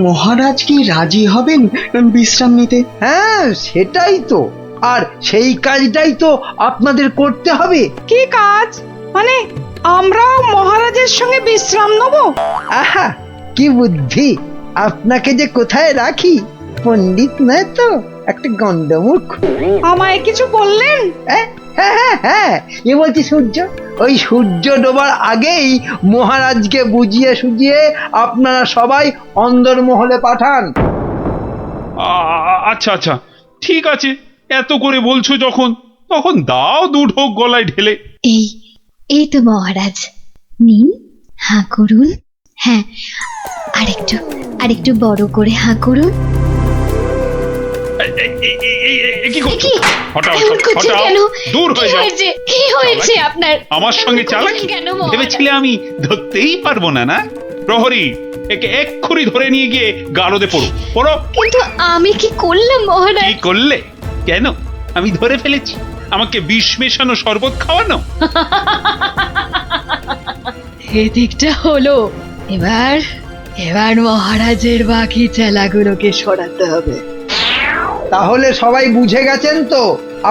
মহারাজ কি রাজি হবেন বিশ্রাম নিতে? হ্যাঁ, সেটাই তো। আর সেই কাজটাই তো আপনাদের করতে হবে। কি কাজ? মানে আমরাও মহারাজের সঙ্গে বিশ্রাম নেব? আহা, কি বুদ্ধি! আপনাকে যে কোথায় রাখি, পণ্ডিত নয় তো, একটা গন্ডমূর্খ। আমায় কিছু বললেন? হ্যাঁ হ্যাঁ হ্যাঁ, এ বলছি সূর্য। ওই সূর্য ডোবার আগেই মহারাজকে বুঝিয়ে সুঝিয়ে আপনারা সবাই অন্দরমহলে পাঠান। আচ্ছা আচ্ছা, ঠিক আছে। এত করে বলছো যখন, তখন দাও দু ঢোক গলায় ঢেলে। এই এই তো মহারাজ, নিন, হাঁ করুন। হ্যাঁ, আরেকটু বড় করে হাঁ করুন। কি করছো? হটাও, এমন করছেন হটাও, কেন? দূর হয়ে যাও। কি হয়েছে আপনার? আমার সঙ্গে চালাকি কেন মহারাজ? ভেবেছিলে আমি ধরতেই পারবো না? না প্রহরী, একে এক্ষুনি ধরে নিয়ে গিয়ে গারদে পড়ো, পড়ো। কিন্তু আমি কি করলাম মহারাজ? কি করলে? কেন? আমি ধরে ফেলেছি। আমাকে বিষ মেশানো শরবত খাওয়ানো। এদিকটা হলো। এবার মহারাজের বাকি চেলাগুলোকে সরাতে হবে। তাহলে সবাই বুঝে গেছেন তো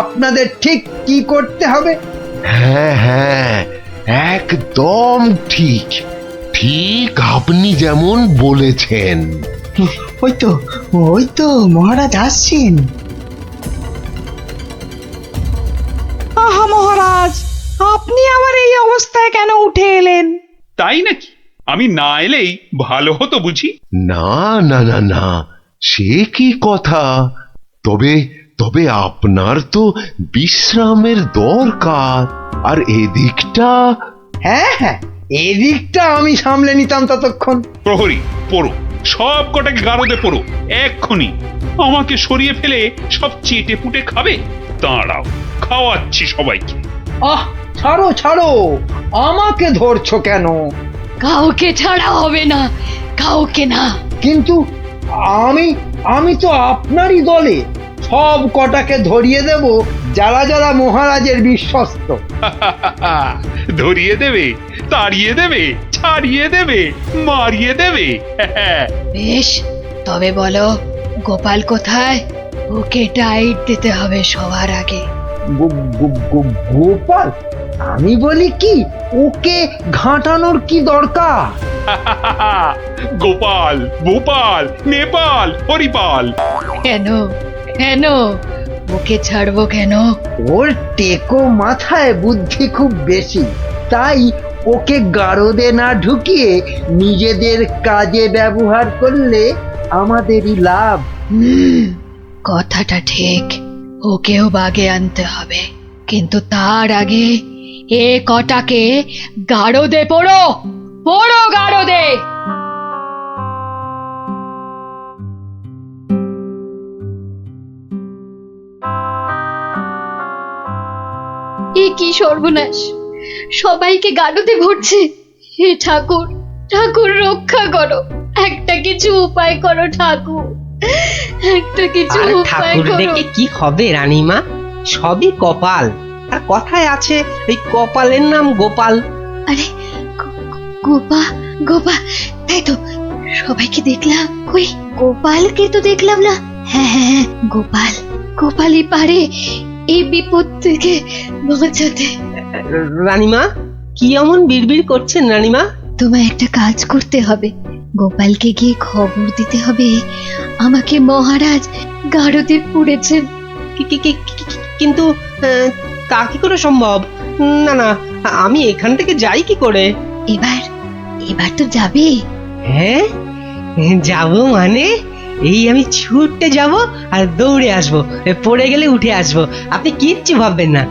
আপনাদের ঠিক কি করতে হবে? হ্যাঁ হ্যাঁ, একদম ঠিক। ঠিক আপনি যেমন বলেছেন। ওই তো মহারাজ আসছেন। আহা মহারাজ, আপনি আবার এই অবস্থায় কেন উঠে এলেন? তাই নাকি? আমি না এলেই ভালো হতো বুঝি? না না না না, সে কি কথা। তবে তবে আপনার তো বিশ্রামের দরকার। আর এদিকটা? হ্যাঁ হ্যাঁ, এদিকটা আমি সামলে নিতাম ততক্ষণ। প্রহরী, পড়ো, সব কটাকে গারদে পড়ো এক্ষুনি। আমাকে সরিয়ে ফেলে সব চেটে পুটে খাবে? দাঁড়াও, খাওয়াচ্ছি সবাইকে। আহ, ছাড়ো ছাড়ো, আমাকে ধরছো কেন? কাউকে ছাড়া হবে না, কাউকে না। কিন্তু আমি তো আপনারই দলে। সব কটাকে ধরিয়ে দেব, যারা যারা মহারাজের বিশ্বস্ত। ধরিয়ে দেবে, তাড়িয়ে দেবে, ছাড়িয়ে দেবে, মারিয়ে দেবে। বেশ, তবে বলো গোপাল কোথায়? ওকে টাইট দিতে হবে সবার আগে। গোপাল? আমি বলি কি, ওকে ঘাঁটানোর কি দরকার? গোপাল, ভোপাল, নেপাল, হরিপাল। কেন কেন ওকে ছাড়বো কেন? ওর টেকো মাথায় বুদ্ধি খুব বেশি, তাই ওকে গারদে না ঢুকিয়ে নিজেদের কাজে ব্যবহার করলে আমাদেরই লাভ। কথাটা ঠিক, ওকেও বাগে আনতে হবে। কিন্তু তার আগে এ কটাকে গারদে পড়ো, পড়ো গারদে। এ কি সর্বনাশ, সবাইকে গাড়োতে ভরছে। হে ঠাকুর, ঠাকুর রক্ষা করো, একটা কিছু উপায় করো ঠাকুর, একটা কিছু আর উপায় ঠাকুর করো। দেখে কি হবে রানীমা, সবই কপাল। আর কথায় আছে ওই কপালের নাম গোপাল। আরে গোপা গোপা, তাই তো, সবাইকে দেখলাম, কই গোপালকে তো দেখলাম না। হ্যাঁ হ্যাঁ হ্যাঁ, গোপাল, গোপালই পারে এই বিপদ থেকে বাঁচাতে। রানীমা কি এমন বিড়বিড় করছেন রানীমা? তোমায় একটা কাজ করতে হবে, গোপালকে গিয়ে খবর দিতে হবে আমাকে মহারাজ গারদে পুড়েছেন। কিন্তু তা কি করে সম্ভব? না না, আমি এখান থেকে যাই কি করে? এবার এবার তো যাবে। হ্যাঁ যাব মানে এই আমি ছুটতে যাব আর দৌড়ে আসবো, পড়ে গেলে উঠে আসবো, আপনি কিচ্ছু ভাববেন না।